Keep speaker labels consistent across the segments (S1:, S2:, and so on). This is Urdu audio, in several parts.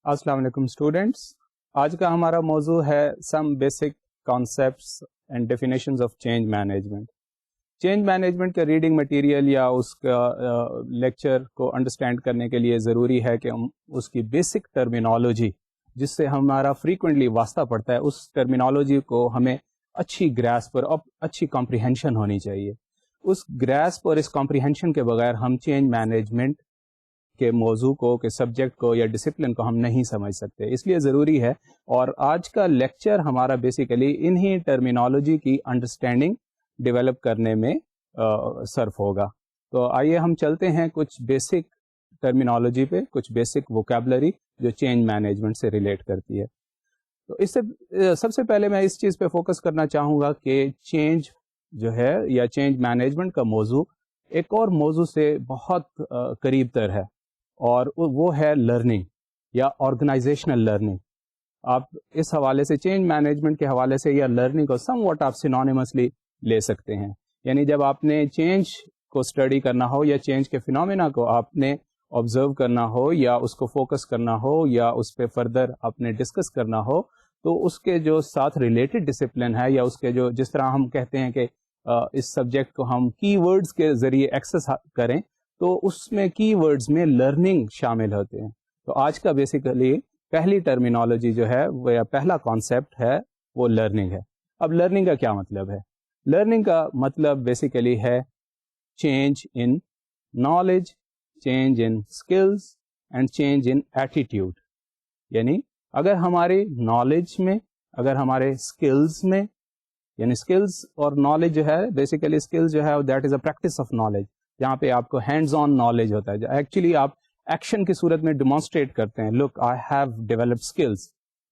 S1: السلام علیکم اسٹوڈینٹس. آج کا ہمارا موضوع ہے some basic concepts and definitions of change management. Change management کا ریڈنگ مٹیریل یا اس کا لیکچر کو انڈرسٹینڈ کرنے کے لیے ضروری ہے کہ ہم اس کی بیسک ٹرمینالوجی جس سے ہمارا فریکوینٹلی واسطہ پڑتا ہے اس ٹرمینالوجی کو ہمیں اچھی گراسپ اور اچھی کمپریہنشن ہونی چاہیے. اس گراسپ اور اس کمپریہنشن کے بغیر ہم چینج مینجمنٹ کے موضوع کو کہ سبجیکٹ کو یا ڈسپلن کو ہم نہیں سمجھ سکتے. اس لیے ضروری ہے اور آج کا لیکچر ہمارا بیسیکلی انہی ٹرمینالوجی کی انڈرسٹینڈنگ ڈیولپ کرنے میں صرف ہوگا. تو آئیے ہم چلتے ہیں کچھ بیسک ٹرمینالوجی پہ, کچھ بیسک ووکیبلری جو چینج مینجمنٹ سے ریلیٹ کرتی ہے. تو اس سے سب سے پہلے میں اس چیز پہ فوکس کرنا چاہوں گا کہ چینج جو ہے یا چینج مینجمنٹ کا موضوع ایک اور موضوع سے بہت قریب تر ہے اور وہ ہے لرننگ یا آرگنائزیشنل لرننگ. آپ اس حوالے سے چینج مینجمنٹ کے حوالے سے یا لرننگ کو سم واٹ آپ سینونیمسلی لے سکتے ہیں. یعنی جب آپ نے چینج کو اسٹڈی کرنا ہو یا چینج کے فینومینا کو آپ نے آبزرو کرنا ہو یا اس کو فوکس کرنا ہو یا اس پہ فردر آپ نے ڈسکس کرنا ہو تو اس کے جو ساتھ ریلیٹڈ ڈسپلن ہے یا اس کے جو جس طرح ہم کہتے ہیں کہ اس سبجیکٹ کو ہم کی ورڈز کے ذریعے ایکسس کریں تو اس میں کی ورڈز میں لرننگ شامل ہوتے ہیں. تو آج کا بیسیکلی پہلی ٹرمینالوجی جو ہے وہ یا پہلا کانسیپٹ ہے وہ لرننگ ہے. اب لرننگ کا کیا مطلب ہے؟ لرننگ کا مطلب بیسیکلی ہے change in knowledge, change in skills and change in attitude. یعنی اگر ہماری نالج میں, اگر ہمارے اسکلز میں, یعنی اسکلز اور نالج جو ہے بیسیکلی اسکلز جو ہے that is a practice of knowledge, جہاں پہ آپ کو ہینڈز آن نالج ہوتا ہے, ایکچولی آپ ایکشن کی صورت میں ڈیمانسٹریٹ کرتے ہیں, لک آئی ہیو ڈیولپڈ اسکلز.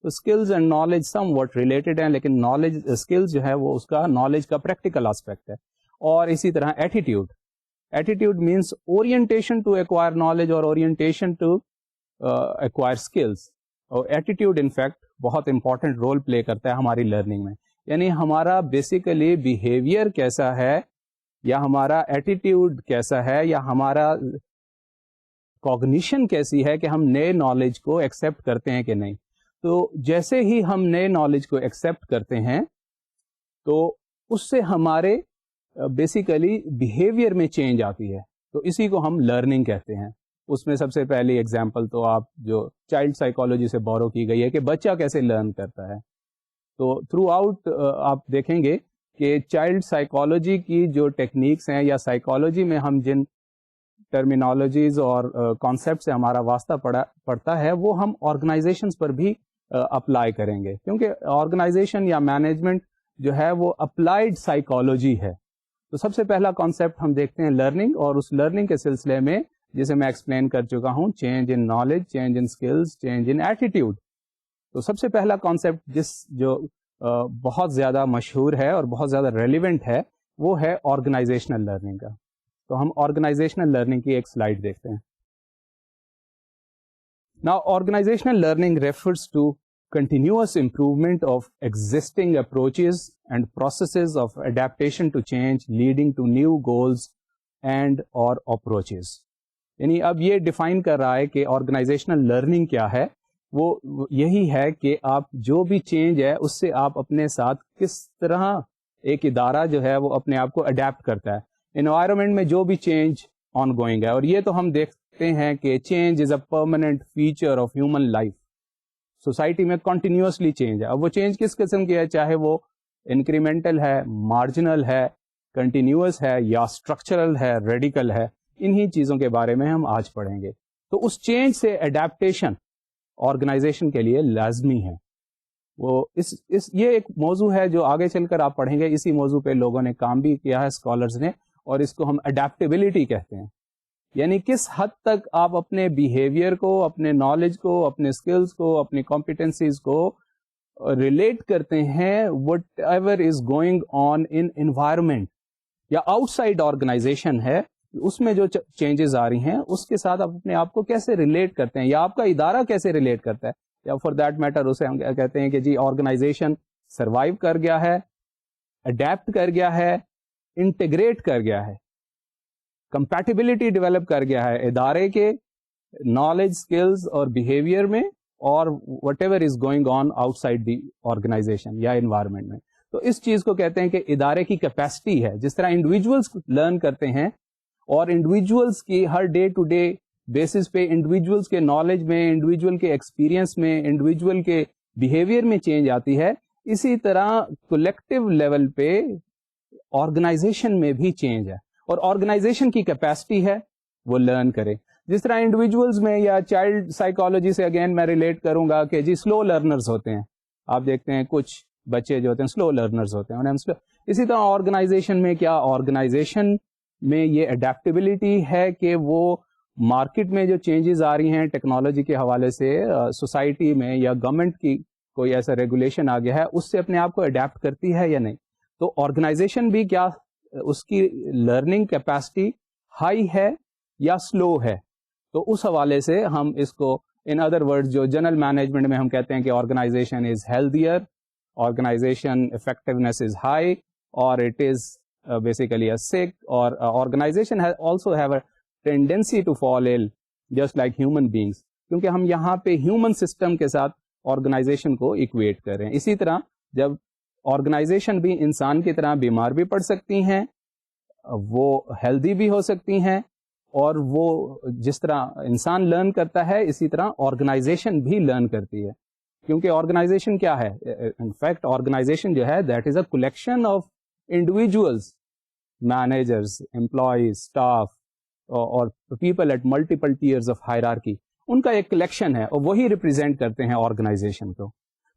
S1: تو skills and knowledge some what related ہیں, لیکن نالج اسکلز جو ہے وہ اس کا نالج کا پریکٹیکل آسپیکٹ ہے. اور اسی طرح attitude, attitude means orientation to acquire knowledge اور اورینٹیشن ٹو ایکوائر اسکلز. اور ایٹیٹیوڈ انفیکٹ بہت امپورٹنٹ رول پلے کرتا ہے ہماری لرننگ میں. یعنی ہمارا بیسیکلی بیہیویئر کیسا ہے یا ہمارا ایٹیٹیوڈ کیسا ہے یا ہمارا کوگنیشن کیسی ہے کہ ہم نئے نالج کو ایکسیپٹ کرتے ہیں کہ نہیں. تو جیسے ہی ہم نئے نالج کو ایکسیپٹ کرتے ہیں تو اس سے ہمارے بیسیکلی بیہیویئر میں چینج آتی ہے. تو اسی کو ہم لرننگ کہتے ہیں. اس میں سب سے پہلی ایگزامپل تو آپ جو چائلڈ سائیکالوجی سے بورو کی گئی ہے کہ بچہ کیسے لرن کرتا ہے. تو تھرو آؤٹ آپ دیکھیں گے کہ چائلڈ سائیکالوجی کی جو ٹیکنیکس ہیں یا سائیکالوجی میں ہم جن ٹرمینالوجیز اور کانسیپٹ سے ہمارا واسطہ پڑتا ہے وہ ہم آرگنائزیشنز پر بھی اپلائی کریں گے, کیونکہ آرگنائزیشن یا مینجمنٹ جو ہے وہ اپلائیڈ سائیکالوجی ہے. تو سب سے پہلا کانسیپٹ ہم دیکھتے ہیں لرننگ, اور اس لرننگ کے سلسلے میں جسے میں ایکسپلین کر چکا ہوں, change in knowledge, change in skills, change in attitude. تو سب سے پہلا کانسیپٹ جو بہت زیادہ مشہور ہے اور بہت زیادہ ریلیونٹ ہے وہ ہے آرگنائزیشنل لرننگ کا. تو ہم آرگنائزیشنل لرننگ کی ایک سلائڈ دیکھتے ہیں. Now, organizational learning refers to continuous improvement of existing approaches and processes of adaptation to change leading to new goals and or approaches. یعنی اب یہ ڈیفائن کر رہا ہے کہ آرگنائزیشنل لرننگ کیا ہے. وہ یہی ہے کہ آپ جو بھی چینج ہے اس سے آپ اپنے ساتھ کس طرح ایک ادارہ جو ہے وہ اپنے آپ کو اڈیپٹ کرتا ہے. انوائرمنٹ میں جو بھی چینج آن گوئنگ ہے, اور یہ تو ہم دیکھتے ہیں کہ change is a permanent feature of human life. Society میں کنٹینیوسلی چینج ہے. اب وہ چینج کس قسم کی ہے, چاہے وہ انکریمنٹل ہے, مارجنل ہے, کنٹینیوس ہے یا اسٹرکچرل ہے, ریڈیکل ہے, انہی چیزوں کے بارے میں ہم آج پڑھیں گے. تو اس چینج سے اڈیپٹیشن آرگنائزیشن کے لیے لازمی ہے. وہ یہ ایک موضوع ہے جو آگے چل کر آپ پڑھیں گے. اسی موضوع پہ لوگوں نے کام بھی کیا ہے, اسکالرز نے, اور اس کو ہم اڈیپٹیبلٹی کہتے ہیں. یعنی کس حد تک آپ اپنے بیہیویئر کو, اپنے نالج کو, اپنے اسکلز کو, اپنی کمپیٹنسیز کو ریلیٹ کرتے ہیں what ever is going on in environment یا آؤٹ سائڈ آرگنائزیشن ہے, اس میں جو چینجز آ رہی ہیں اس کے ساتھ آپ اپنے آپ کو کیسے ریلیٹ کرتے ہیں یا آپ کا ادارہ کیسے ریلیٹ کرتا ہے, یا فار دیٹ میٹر اسے ہم کہتے ہیں کہ جی آرگنائزیشن سروائیو کر گیا ہے, اڈیپٹ کر گیا ہے, انٹیگریٹ کر گیا ہے, کمپیٹیبلٹی ڈیولپ کر گیا ہے ادارے کے نالج, اسکلز اور بیہیویئر میں اور whatever is going on outside the organisation یا انوائرمنٹ میں. تو اس چیز کو کہتے ہیں کہ ادارے کی کیپیسٹی ہے. جس طرح انڈیویجولس لرن کرتے ہیں اور انڈیویجولس کی her day to day basis پہ انڈیویجولس کے نالج میں, انڈیویجول کے ایکسپیرئنس میں, انڈیویجول کے بیہیویئر میں چینج آتی ہے, اسی طرح کولیکٹو لیول پہ آرگنائزیشن میں بھی چینج ہے, اور آرگنائزیشن کی کیپیسٹی ہے وہ لرن کرے. جس طرح انڈیویجولس میں یا چائلڈ سائیکالوجی سے اگین میں ریلیٹ کروں گا کہ جی سلو لرنرز ہوتے ہیں, آپ دیکھتے ہیں کچھ بچے جو ہوتے ہیں سلو لرنرز ہوتے ہیں. اسی طرح آرگنائزیشن میں کیا, آرگنائزیشن میں یہ اڈیپٹیبلٹی ہے کہ وہ مارکیٹ میں جو چینجز آ رہی ہیں ٹیکنالوجی کے حوالے سے, سوسائٹی میں یا گورنمنٹ کی کوئی ایسا ریگولیشن آ گیا ہے, اس سے اپنے آپ کو اڈیپٹ کرتی ہے یا نہیں. تو آرگنائزیشن بھی کیا اس کی لرننگ کیپیسٹی ہائی ہے یا سلو ہے. تو اس حوالے سے ہم اس کو ان ادر ورڈ جو جنرل مینجمنٹ میں ہم کہتے ہیں کہ organization is healthier, organization effectiveness is high, اور it is basically a sick, or organization has also have a tendency to fall ill just like human beings, کیونکہ ہم یہاں پہ ہیومن سسٹم کے ساتھ آرگنائزیشن کو اکویٹ کر رہے ہیں. اسی طرح جب آرگنائزیشن بھی انسان کی طرح بیمار بھی پڑ سکتی ہیں, وہ ہیلدی بھی ہو سکتی ہیں, اور وہ جس طرح انسان لرن کرتا ہے اسی طرح آرگنائزیشن بھی لرن کرتی ہے. کیونکہ آرگنائزیشن کیا ہے, انفیکٹ آرگنائزیشن جو ہے that is a collection of individuals, managers, employees, staff اور people at multiple tiers of hierarchy, ان کا ایک کلیکشن ہے اور وہی ریپرزینٹ کرتے ہیں آرگنائزیشن کو.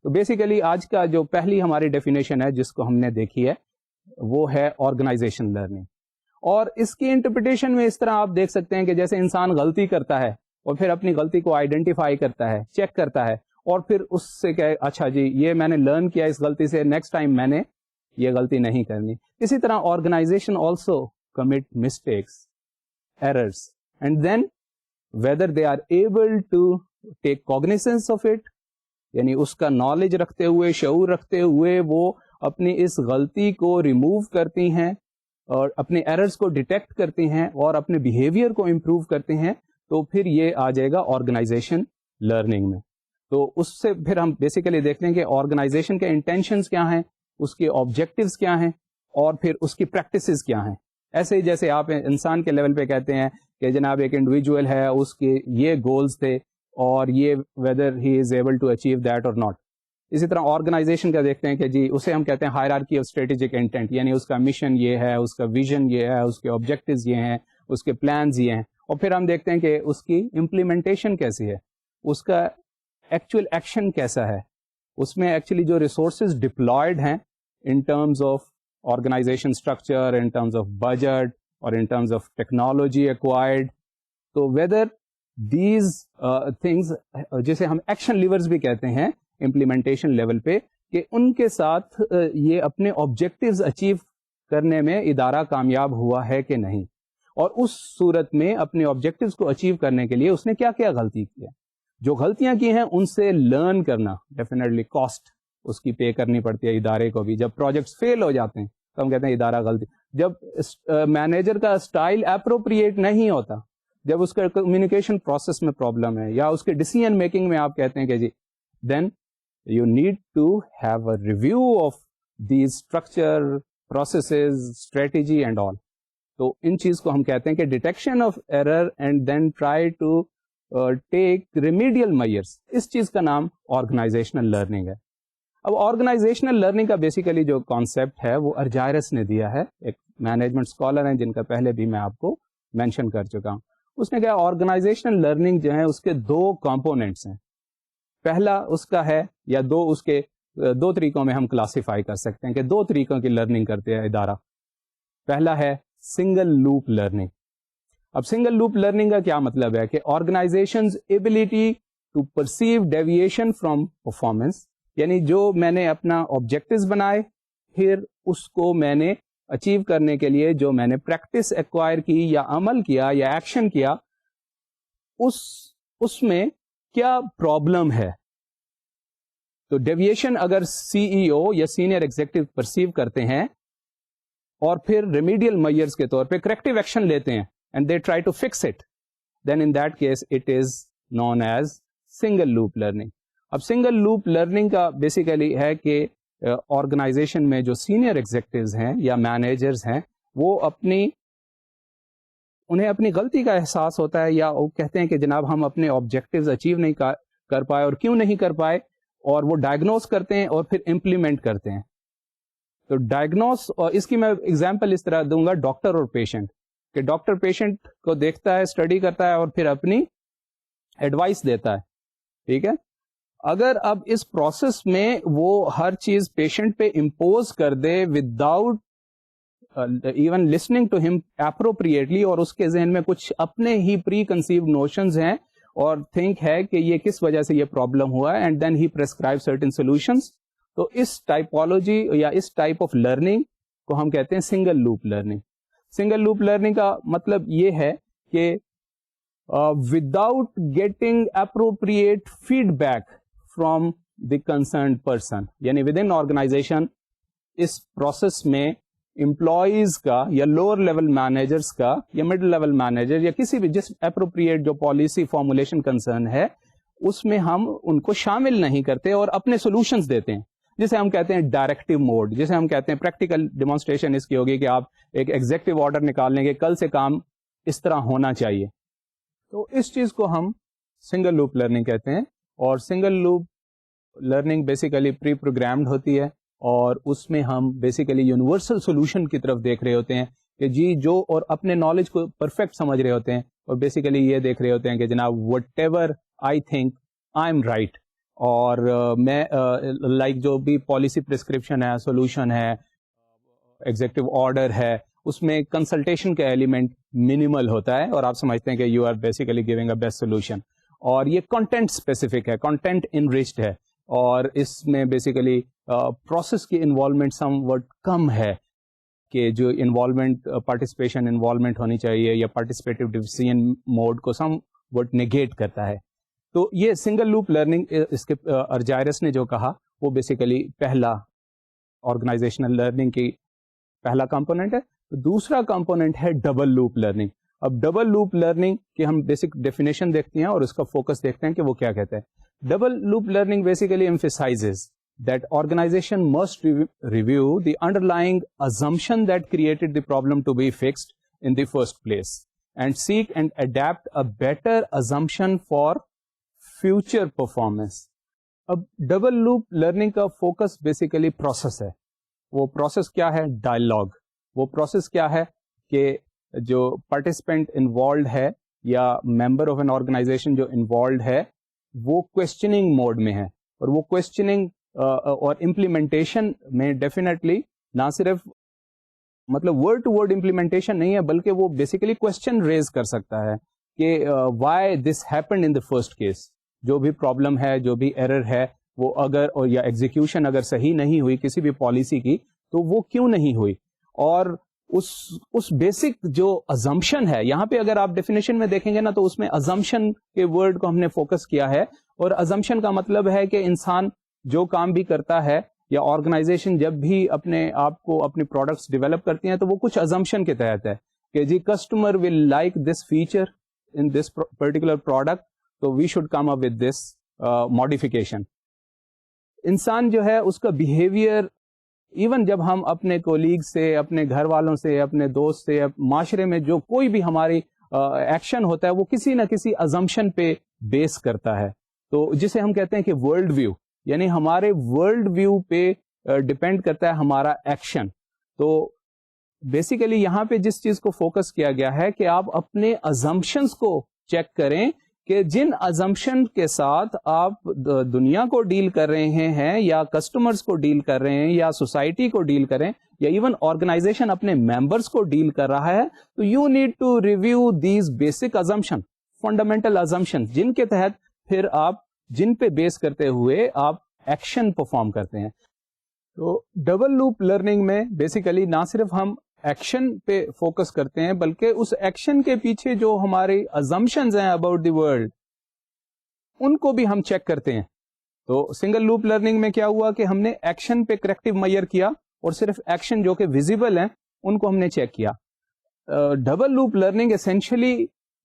S1: تو بیسیکلی آج کا جو پہلی ہماری ڈیفینیشن ہے جس کو ہم نے دیکھی ہے وہ ہے آرگنائزیشن لرننگ. اور اس کی انٹرپریٹیشن میں اس طرح آپ دیکھ سکتے ہیں کہ جیسے انسان غلطی کرتا ہے اور پھر اپنی غلطی کو آئیڈینٹیفائی کرتا ہے, چیک کرتا ہے, اور پھر اس سے کہ اچھا جی یہ میں نے لرن کیا اس غلطی سے, نیکسٹ ٹائم میں نے یہ غلطی نہیں کرنی. اسی طرح organisation also commit mistakes, errors, and then whether they are able to take cognizance of it, یعنی اس کا نالج رکھتے ہوئے, شعور رکھتے ہوئے وہ اپنی اس غلطی کو ریموو کرتی ہیں اور اپنے ایررز کو ڈیٹیکٹ کرتی ہیں اور اپنے بیہیویئر کو امپروو کرتے ہیں, تو پھر یہ آ جائے گا آرگنائزیشن لرننگ میں. تو اس سے پھر ہم بیسیکلی دیکھ لیں کہ آرگنائزیشن کے انٹینشنز کیا ہیں, اس کے آبجیکٹیوز کیا ہیں, اور پھر اس کی پریکٹسز کیا ہیں. ایسے ہی جیسے آپ انسان کے لیول پہ کہتے ہیں کہ جناب ایک انڈیویجول ہے, اس کے یہ گولز تھے اور یہ whether he is able to achieve that or not. اسی طرح آرگنائزیشن کا دیکھتے ہیں کہ جی اسے ہم کہتے ہیں ہائرارکی آف اسٹریٹجک انٹینٹ, یعنی اس کا مشن یہ ہے, اس کا ویژن یہ ہے, اس کے آبجیکٹیوز یہ ہیں, اس کے پلانز یہ ہیں, اور پھر ہم دیکھتے ہیں کہ اس کی امپلیمنٹیشن کیسی ہے, اس کا ایکچوئل ایکشن کیسا ہے, اس میں ایکچولی جو ریسورسز ڈپلائڈ ہیں in terms of organization structure, in terms of budget, اور in terms of technology acquired. تو ویدر دیز تھنگز جسے ہم ایکشن لیورز بھی کہتے ہیں امپلیمنٹیشن لیول پہ, کہ ان کے ساتھ یہ اپنے آبجیکٹیوز اچیو کرنے میں ادارہ کامیاب ہوا ہے کہ نہیں, اور اس صورت میں اپنے آبجیکٹیوز کو اچیو کرنے کے لیے اس نے کیا کیا غلطی کیا. جو غلطیاں کی ہیں ان سے لرن کرنا, ڈیفینیٹلی کاسٹ اس کی پے کرنی پڑتی ہے ادارے کو بھی. جب پروجیکٹس فیل ہو جاتے ہیں تو ہم کہتے ہیں ادارہ غلطی. جب مینیجر کا اسٹائل اپروپریٹ نہیں ہوتا, جب اس کا کمیونیکیشن پروسیس میں پرابلم ہے, یا اس کے ڈیسیژن میکنگ میں آپ کہتے ہیں کہ جی then you need to have a review of these structure, processes, strategy and all. تو ان چیز کو ہم کہتے ہیں کہ detection of error and then try to take remedial measures. اس چیز کا نام آرگنائزیشنل لرننگ ہے. اب آرگنائزیشنل لرننگ کا بیسیکلی جو کانسیپٹ ہے وہ ارجائرس نے دیا ہے, ایک مینجمنٹ اسکالر ہیں جن کا پہلے بھی میں آپ کو مینشن کر چکا ہوں. اس نے کہا آرگنائزیشنل لرننگ جو ہے اس کے دو کمپوننٹس ہیں. پہلا اس کا ہے, یا اس کے دو طریقوں میں ہم کلاسیفائی کر سکتے ہیں کہ دو طریقوں کی لرننگ کرتے ہیں ادارہ. پہلا ہے سنگل لوپ لرننگ. اب سنگل لوپ لرننگ کا کیا مطلب ہے کہ organisation's ability to perceive deviation from performance, یعنی جو میں نے اپنا آبجیکٹیوز بنائے, پھر اس کو میں نے اچیو کرنے کے لیے جو میں نے پریکٹس ایکوائر کی یا عمل کیا یا ایکشن کیا, اس میں کیا پرابلم ہے. تو ڈیویشن اگر سی ای او یا سینئر ایگزیکٹو پرسیو کرتے ہیں اور پھر ریمیڈیل میئرز کے طور پہ کریکٹیو ایکشن لیتے ہیں and they try to fix it, then in that case it is known as single loop learning. اب سنگل لوپ لرننگ کا بیسیکلی ہے کہ آرگنائزیشن میں جو سینئر ایگزیکٹوز ہیں یا مینیجرز ہیں وہ انہیں اپنی غلطی کا احساس ہوتا ہے, یا وہ کہتے ہیں کہ جناب ہم اپنے آبجیکٹیوز اچیو نہیں کر پائے, اور کیوں نہیں کر پائے, اور وہ ڈائگنوز کرتے ہیں اور پھر امپلیمنٹ کرتے ہیں. تو ڈائگنوز, اور اس کی میں اگزامپل اس طرح دوں گا ڈاکٹر اور پیشنٹ, کہ ڈاکٹر پیشنٹ کو دیکھتا ہے, اسٹڈی کرتا ہے اور پھر اپنی ایڈوائس دیتا ہے, ٹھیک ہے. اگر اب اس پروسیس میں وہ ہر چیز پیشنٹ پہ امپوز کر دے وداؤٹ ایون لسننگ ٹو ہم اپروپریٹلی, اور اس کے ذہن میں کچھ اپنے ہی پری کنسیوڈ نوشنز ہیں اور تھنک ہے کہ یہ کس وجہ سے یہ پرابلم ہوا ہے, and then he prescribe certain solutions, تو اس ٹائپولوجی یا اس ٹائپ آف لرننگ کو ہم کہتے ہیں single loop learning. Single loop learning کا مطلب یہ ہے کہ without getting appropriate feedback from the concerned person, یعنی ود ان آرگنائزیشن اس پروسیس میں امپلائیز کا یا لوور لیول مینیجرس کا یا مڈل لیول مینیجر یا کسی بھی جس اپروپریٹ جو پالیسی فارمولیشن کنسرن ہے اس میں ہم ان کو شامل نہیں کرتے اور اپنے سولوشنز دیتے ہیں, جسے ہم کہتے ہیں ڈائریکٹو موڈ, جسے ہم کہتے ہیں پریکٹیکل ڈیمونسٹریشن اس کی ہوگی کہ آپ ایک ایگزیکٹو آرڈر نکال لیں گے کل سے کام اس طرح ہونا چاہیے. تو اس چیز کو ہم سنگل لوپ لرننگ کہتے ہیں, اور سنگل لوپ لرننگ بیسیکلی پری پروگرامڈ ہوتی ہے, اور اس میں ہم بیسیکلی یونیورسل سولوشن کی طرف دیکھ رہے ہوتے ہیں کہ جی جو, اور اپنے نالج کو پرفیکٹ سمجھ رہے ہوتے ہیں, اور بیسیکلی یہ دیکھ رہے ہوتے ہیں کہ جناب what ever I think I am right, اور میں لائک جو بھی پالیسی پرسکرپشن ہے, سولوشن ہے, ایگزیکٹو آرڈر ہے, اس میں کنسلٹیشن کا ایلیمنٹ منیمل ہوتا ہے, اور آپ سمجھتے ہیں کہ you are basically giving a best solution. اور یہ کنٹینٹ اسپیسیفک ہے, کنٹینٹ انریچڈ ہے, اور اس میں بیسیکلی پروسیس کی انوالومنٹ سم وٹ کم ہے, کہ جو انوالومنٹ پارٹیسپیشن انوالومنٹ ہونی چاہیے یا پارٹیسپیٹیو ڈیسیژن موڈ کو سم وٹ نیگیٹ کرتا ہے. تو یہ سنگل لوپ لرننگ, اس کے ارجائرس نے جو کہا وہ بیسیکلی پہلا آرگنائزیشنل لرننگ کی پہلا کمپوننٹ ہے. دوسرا کمپوننٹ ہے ڈبل لوپ لرننگ. اب ڈبل لوپ لرننگ کی ہم بیسک ڈیفینیشن دیکھتے ہیں اور اس کا فوکس دیکھتے ہیں کہ وہ کیا کہتا ہے. Double loop learning basically emphasizes that organization must review the underlying assumption that created the problem to be fixed in the first place and seek and adapt a better assumption for future performance. اب ڈبل لوپ لرننگ کا فوکس بیسیکلی پروسیس ہے. وہ پروسیس کیا ہے؟ ڈائلاگ. وہ پروسیس کیا ہے کہ جو پارٹیسپینٹ انوالوڈ ہے یا ممبر آف این آرگنائزیشن جو انوالوڈ ہے وہ کوشچننگ موڈ میں ہے, اور وہ کوشچننگ اور امپلیمنٹیشن میں ڈیفینیٹلی نہ صرف مطلب ورڈ ٹو ورڈ امپلیمنٹیشن نہیں ہے, بلکہ وہ بیسیکلی کوشچن ریز کر سکتا ہے کہ why this happened in the first case. جو بھی پرابلم ہے, جو بھی ایرر ہے, وہ اگر یا ایگزیکیوشن اگر صحیح نہیں ہوئی کسی بھی پالیسی کی تو وہ کیوں نہیں ہوئی. اور اس بیسک جو ازمپشن ہے, یہاں پہ اگر آپ ڈیفینیشن میں دیکھیں گے نا تو اس میں ازمپشن کے ورڈ کو ہم نے فوکس کیا ہے, اور ازمپشن کا مطلب ہے کہ انسان جو کام بھی کرتا ہے یا آرگنائزیشن جب بھی اپنے آپ کو اپنی پروڈکٹس ڈیولپ کرتی ہیں تو وہ کچھ ازمپشن کے تحت ہے کہ جی customer will like this feature in this particular product, تو we should come up with this modification. انسان جو ہے اس کا بیہیویئر ایون جب ہم اپنے کولیگ سے, اپنے گھر والوں سے, اپنے دوست سے, معاشرے میں جو کوئی بھی ہماری ایکشن ہوتا ہے وہ کسی نہ کسی ازمپشن پہ بیس کرتا ہے. تو جسے ہم کہتے ہیں کہ ورلڈ ویو, یعنی ہمارے ورلڈ ویو پہ ڈپینڈ کرتا ہے ہمارا ایکشن. تو بیسیکلی یہاں پہ جس چیز کو فوکس کیا گیا ہے کہ آپ اپنے ازمپشنز کو چیک کریں کہ جن ازمپشن کے ساتھ آپ دنیا کو ڈیل کر رہے ہیں یا کسٹمرز کو ڈیل کر رہے ہیں یا سوسائٹی کو ڈیل کریں یا ایون آرگنائزیشن اپنے ممبرس کو ڈیل کر رہا ہے, تو you need to review these basic assumption, fundamental assumption, جن کے تحت پھر آپ جن پہ بیس کرتے ہوئے آپ ایکشن پرفارم کرتے ہیں. تو ڈبل لوپ لرننگ میں بیسیکلی نہ صرف ہم ایکشن پہ فوکس کرتے ہیں بلکہ اس ایکشن کے پیچھے جو ہماری ازمپشنز ہیں اباؤٹ دی ورلڈ ان کو بھی ہم چیک کرتے ہیں. تو سنگل لوپ لرننگ میں کیا ہوا کہ ہم نے ایکشن پہ کریکٹیو میئر کیا اور صرف ایکشن جو کہ ویزیبل ہیں ان کو ہم نے چیک کیا. ڈبل لوپ لرننگ اسینشلی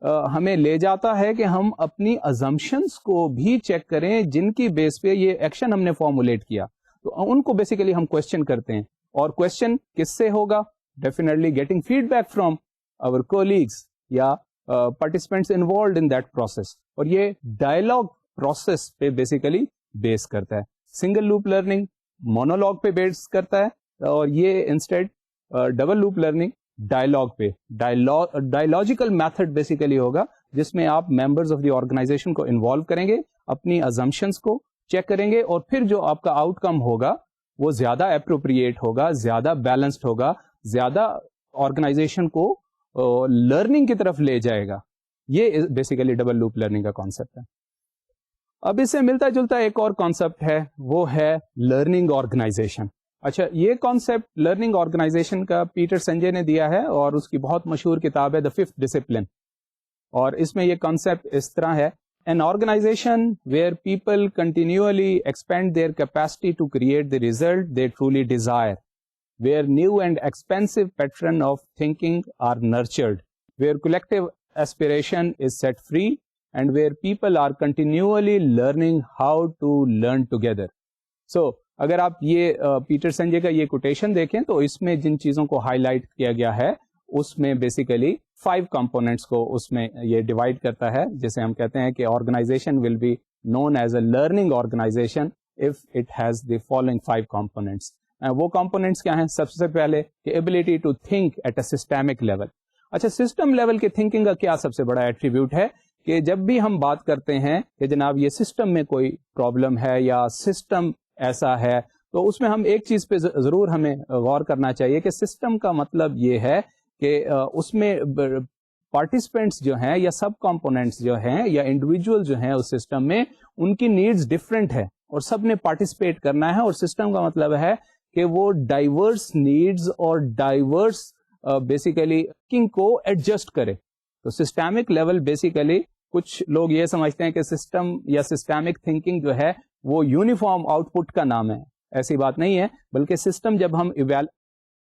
S1: ہمیں لے جاتا ہے کہ ہم اپنی ازمپشنس کو بھی چیک کریں جن کی بیس پہ یہ ایکشن ہم نے فارمولیٹ کیا. تو ان کو بیسیکلی ہم کوشچن کرتے ہیں. اور کوشچن کس سے ہوگا؟ Definitely getting feedback from our colleagues یا participants involved in that process. اور یہ ڈائلاگ پروسیس پہ بیسیکلی بیس کرتا ہے. سنگل لوپ لرننگ مونولوگ پہ بیس کرتا ہے, اور یہ instead double loop learning dialogue پہ. ڈائلوجیکل میتھڈ بیسیکلی ہوگا جس میں آپ ممبرز آف دی آرگنائزیشن کو انوالو کریں گے, اپنی ازمپشنس کو چیک کریں گے, اور پھر جو آپ کا آؤٹ کم ہوگا وہ زیادہ اپروپریٹ ہوگا, زیادہ بیلنسڈ ہوگا, زیادہ آرگنائزیشن کو لرننگ کی طرف لے جائے گا. یہ بیسیکلی ڈبل لوپ لرننگ کا کانسیپٹ ہے. اب اس سے ملتا جلتا ایک اور کانسیپٹ ہے, وہ ہے لرننگ آرگنائزیشن. اچھا, یہ کانسیپٹ لرننگ آرگنائزیشن کا پیٹر سنجے نے دیا ہے, اور اس کی بہت مشہور کتاب ہے دا ففتھ ڈسپلن. اور اس میں یہ کانسیپٹ اس طرح ہے: an organization where people continually expand their capacity to create the result they truly desire, where new and expansive pattern of thinking are nurtured, where collective aspiration is set free, and where people are continually learning how to learn together. So, اگر آپ یہ پیٹر سنجے کا یہ کوٹیشن دیکھیں تو اس میں جن چیزوں کو ہائی لائٹ کیا گیا ہے اس میں بیسیکلی 5 کمپوننٹس کو اس میں یہ ڈیوائڈ کرتا ہے, جسے ہم کہتے ہیں کہ organisation will be known as a learning organisation if it has the following 5 components. وہ کمپوننٹس کیا ہیں؟ سب سے پہلے کہ ability to think at a systemic level. اچھا, سسٹم لیول کے تھنکنگ کا کیا سب سے بڑا ایٹریبیوٹ ہے کہ جب بھی ہم بات کرتے ہیں کہ جناب یہ سسٹم میں کوئی پرابلم ہے یا سسٹم ایسا ہے, تو اس میں ہم ایک چیز پہ ضرور ہمیں غور کرنا چاہیے کہ سسٹم کا مطلب یہ ہے کہ اس میں پارٹیسپینٹس جو ہیں یا سب کمپوننٹس جو ہیں یا انڈیویجول جو ہیں اس سسٹم میں, ان کی نیڈز ڈفرینٹ ہے اور سب نے پارٹیسپیٹ کرنا ہے. اور سسٹم کا مطلب ہے کہ وہ ڈائیورس نیڈز اور ڈائیورس بیسیکلی تھنکنگ کو ایڈجسٹ کرے. تو سسٹمک لیول بیسیکلی کچھ لوگ یہ سمجھتے ہیں کہ سسٹم یا سسٹمک تھنکنگ جو ہے وہ یونیفارم آؤٹ پٹ کا نام ہے. ایسی بات نہیں ہے, بلکہ سسٹم جب ہم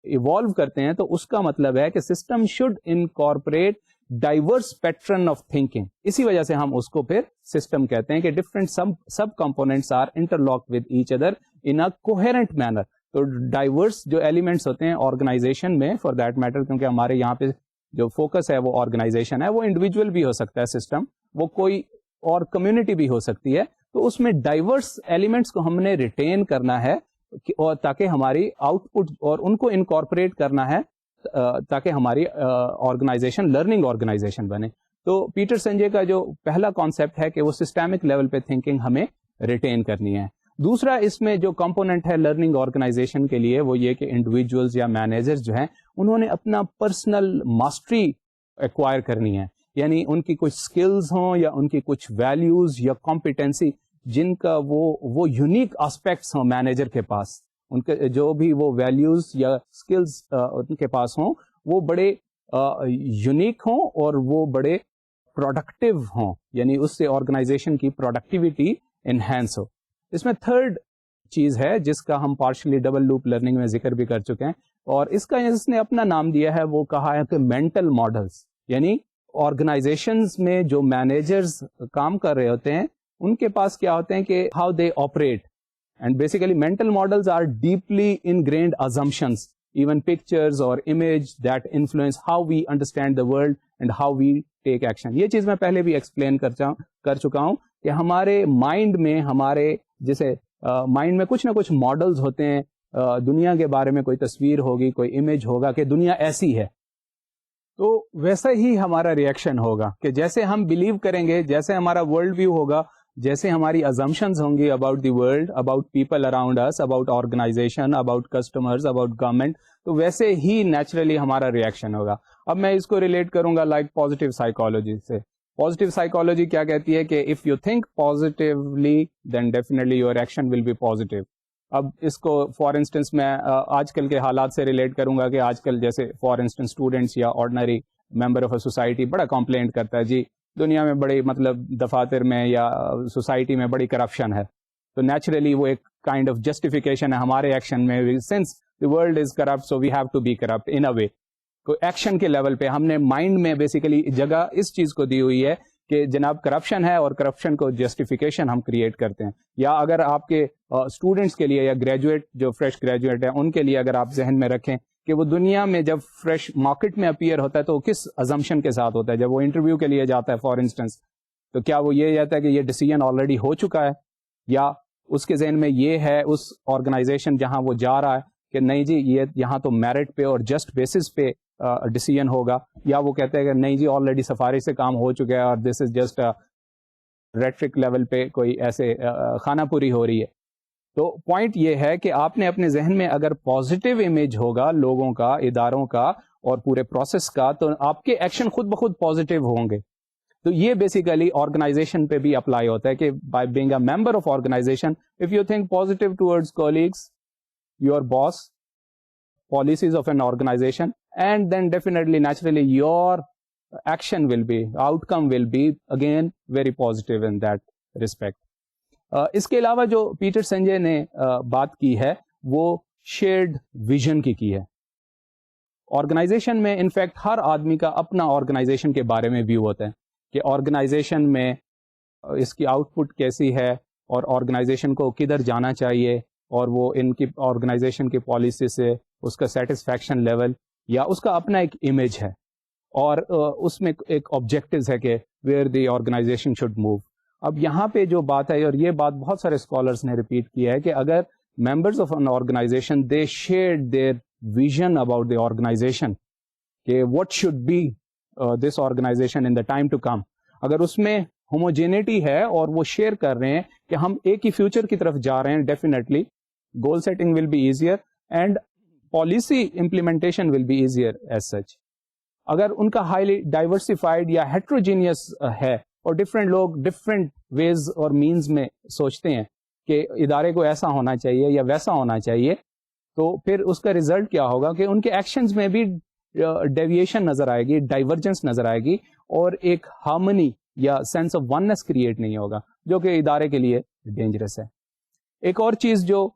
S1: ایوالو کرتے ہیں تو اس کا مطلب ہے کہ system should incorporate diverse pattern of thinking. اسی وجہ سے ہم اس کو پھر سسٹم کہتے ہیں کہ different sub components are interlock with each other in a coherent manner. تو ڈائیورس جو ایلیمنٹس ہوتے ہیں آرگنائزیشن میں, فار دیٹ میٹر, کیونکہ ہمارے یہاں پہ جو فوکس ہے وہ آرگنائزیشن ہے, وہ انڈیویجول بھی ہو سکتا ہے سسٹم, وہ کوئی اور کمیونٹی بھی ہو سکتی ہے. تو اس میں ڈائیورس ایلیمنٹس کو ہم نے ریٹین کرنا ہے اور تاکہ ہماری آؤٹ پٹ, اور ان کو انکارپوریٹ کرنا ہے تاکہ ہماری آرگنائزیشن لرننگ آرگنائزیشن بنے. تو پیٹر سنجے کا جو پہلا کانسیپٹ ہے کہ وہ سسٹمک لیول پہ تھنکنگ ہمیں ریٹین کرنی ہے. دوسرا اس میں جو کمپوننٹ ہے لرننگ آرگنائزیشن کے لیے وہ یہ کہ انڈیویجولز یا مینیجرز جو ہیں انہوں نے اپنا پرسنل ماسٹری ایکوائر کرنی ہے, یعنی ان کی کچھ سکلز ہوں یا ان کی کچھ ویلیوز یا کمپیٹنسی جن کا وہ یونیک آسپیکٹس ہوں مینیجر کے پاس, ان کے جو بھی وہ ویلیوز یا سکلز ان کے پاس ہوں وہ بڑے یونیک ہوں اور وہ بڑے پروڈکٹیو ہوں, یعنی اس سے آرگنائزیشن کی پروڈکٹیوٹی انہینس ہو. اس میں تھرڈ چیز ہے جس کا ہم پارشلی ڈبل لوپ لرننگ میں ذکر بھی کر چکے ہیں, اور اس کا اس نے اپنا نام دیا ہے, وہ کہا ہے کہ مینٹل ماڈلس. یعنی آرگنائزیشنز میں جو مینیجرز کام کر رہے ہوتے ہیں ان کے پاس کیا ہوتے ہیں کہ how they operate, and basically mental models are deeply ingrained assumptions, even pictures اور image that influence how we understand the world and how we take action. یہ چیز میں پہلے بھی ایکسپلین کر چکا ہوں کہ ہمارے مائنڈ میں, ہمارے جیسے مائنڈ میں کچھ نہ کچھ ماڈلز ہوتے ہیں, دنیا کے بارے میں کوئی تصویر ہوگی, کوئی امیج ہوگا کہ دنیا ایسی ہے, تو ویسا ہی ہمارا ریئیکشن ہوگا کہ جیسے ہم بلیو کریں گے, جیسے ہمارا ورلڈ ویو ہوگا, جیسے ہماری ازمپشنز ہوں گی about the world, about people around us, about organisation, about customers, about government, تو ویسے ہی نیچرلی ہمارا ریئیکشن ہوگا. اب میں اس کو ریلیٹ کروں گا لائک پازیٹیو سائیکالوجی سے. پازیٹیو سائیکالوجی کیا کہتی ہے کہ if you think positively then definitely your action will be positive. اب اس کو فار انسٹنس میں آج کل کے حالات سے ریلیٹ کروں گا کہ آج کل جیسے فار انسٹنس اسٹوڈینٹس یا ordinary member of a society بڑا کمپلینٹ کرتا ہے, جی دنیا میں بڑی مطلب دفاتر میں یا سوسائٹی میں بڑی کرپشن ہے. تو نیچرلی وہ ایک کائنڈ آف جسٹیفیکیشن ہے ہمارے ایکشن میں, since the world is corrupt so we have to be corrupt in a way. کوئی ایکشن کے لیول پہ ہم نے مائنڈ میں بیسیکلی جگہ اس چیز کو دی ہوئی ہے کہ جناب کرپشن ہے اور کرپشن کو جسٹیفیکیشن ہم کریٹ کرتے ہیں. یا اگر آپ کے اسٹوڈنٹس کے لیے یا گریجویٹ جو فریش گریجویٹ ہیں ان کے لیے اگر آپ ذہن میں رکھیں کہ وہ دنیا میں جب فریش مارکیٹ میں اپیئر ہوتا ہے تو کس ازمپشن کے ساتھ ہوتا ہے. جب وہ انٹرویو کے لیے جاتا ہے فار انسٹنس تو کیا وہ یہ کہتا ہے کہ یہ ڈیسیژن آلریڈی ہو چکا ہے, یا اس کے ذہن میں یہ ہے اس آرگنائزیشن جہاں وہ جا رہا ہے کہ نہیں جی یہ یہاں تو میرٹ پہ اور جسٹ بیسس پہ ڈیسیژن ہوگا, یا وہ کہتے ہیں کہ نہیں جی آلریڈی سفارش سے کام ہو چکا ہے اور دس از جسٹ ریٹرک لیول پہ کوئی ایسے خانہ پوری ہو رہی ہے. تو پوائنٹ یہ ہے کہ آپ نے اپنے ذہن میں اگر پازیٹیو امیج ہوگا لوگوں کا, اداروں کا اور پورے پروسیس کا, تو آپ کے ایکشن خود بخود پازیٹیو ہوں گے. تو یہ بیسیکلی آرگنائزیشن پہ بھی اپلائی ہوتا ہے کہ by being a member of organisation if you think positive towards colleagues, your boss, policies of an organization, and then definitely naturally your action will be, outcome will be again very positive in that respect. اس کے علاوہ جو پیٹر سنجے نے بات کی ہے وہ شیئرڈ ویژن کی ہے. آرگنائزیشن میں انفیکٹ ہر آدمی کا اپنا آرگنائزیشن کے بارے میں ویو ہوتا ہے کہ آرگنائزیشن میں اس کی آؤٹ پٹ کیسی ہے اور آرگنائزیشن کو کدھر جانا چاہیے, اور وہ ان کی آرگنائزیشن کی پالیسی سے اس کا سیٹسفیکشن لیول یا اس کا اپنا ایک امیج ہے, اور اس میں ایک آبجیکٹیوز ہے کہ where the organisation should move. اب یہاں پہ جو بات ہے, اور یہ بات بہت سارے اسکالرس نے ریپیٹ کیا ہے, کہ اگر members of an organization they share their vision about the organization کہ what should be this organization in the time to come, اگر اس میں ہوموجینٹی ہے اور وہ شیئر کر رہے ہیں کہ ہم ایک ہی فیوچر کی طرف جا رہے ہیں, definitely goal setting will be easier and policy implementation will be easier as such. اگر ان کا ہائیلی ڈائیورسفائڈ یا ہیٹروجینیس ہے اور ڈفرینٹ لوگ ڈفرینٹ ویز اور مینز میں سوچتے ہیں کہ ادارے کو ایسا ہونا چاہیے یا ویسا ہونا چاہیے, تو پھر اس کا ریزلٹ کیا ہوگا کہ ان کے ایکشنز میں بھی ڈیویشن نظر آئے گی, ڈائیورجنس نظر آئے گی, اور ایک ہارمنی یا سینس آف وننس کریٹ نہیں ہوگا, جو کہ ادارے کے لیے ڈینجرس ہے. ایک اور چیز جو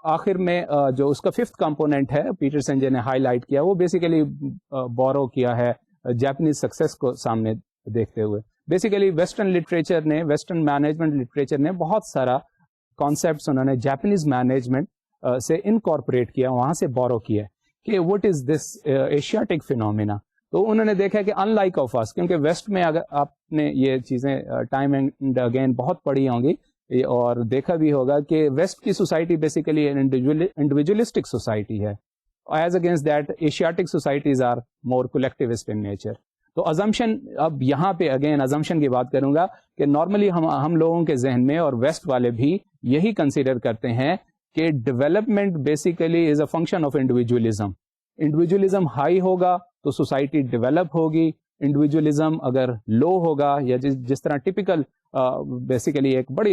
S1: آخر میں جو اس کا ففتھ کمپوننٹ ہے پیٹر سنجے نے ہائی لائٹ کیا, وہ بیسیکلی بورو کیا ہے جاپنیز سکسیس کو سامنے دیکھتے ہوئے. بیسیکلی ویسٹرن لٹریچر نے, ویسٹرن مینجمنٹ لٹریچر نے بہت سارا کانسیپٹس انہوں نے جاپنیز مینجمنٹ سے انکارپوریٹ کیا, وہاں سے بورو کیا کہ what is this Asiatic phenomena. تو انہوں نے دیکھا کہ ان لائک آف اس, کیونکہ ویسٹ میں اگر آپ نے یہ چیزیں ٹائم اینڈ اگین بہت پڑھی ہوں گی اور دیکھا بھی ہوگا کہ ویسٹ کی سوسائٹی بیسیکلی انڈیویجولسٹک سوسائٹی ہے, as against that Asiatic societies are more collectivist in nature. تو ازمپشن, اب یہاں پہ اگین ازمپشن کی بات کروں گا کہ نارملی ہم لوگوں کے ذہن میں اور ویسٹ والے بھی یہی کنسیڈر کرتے ہیں کہ development basically is a function of individualism. Individualism high ہوگا تو سوسائٹی ڈیولپ ہوگی, انڈیویجولزم اگر لو ہوگا, یا جس طرح ٹپیکل بیسیکلی ایک بڑی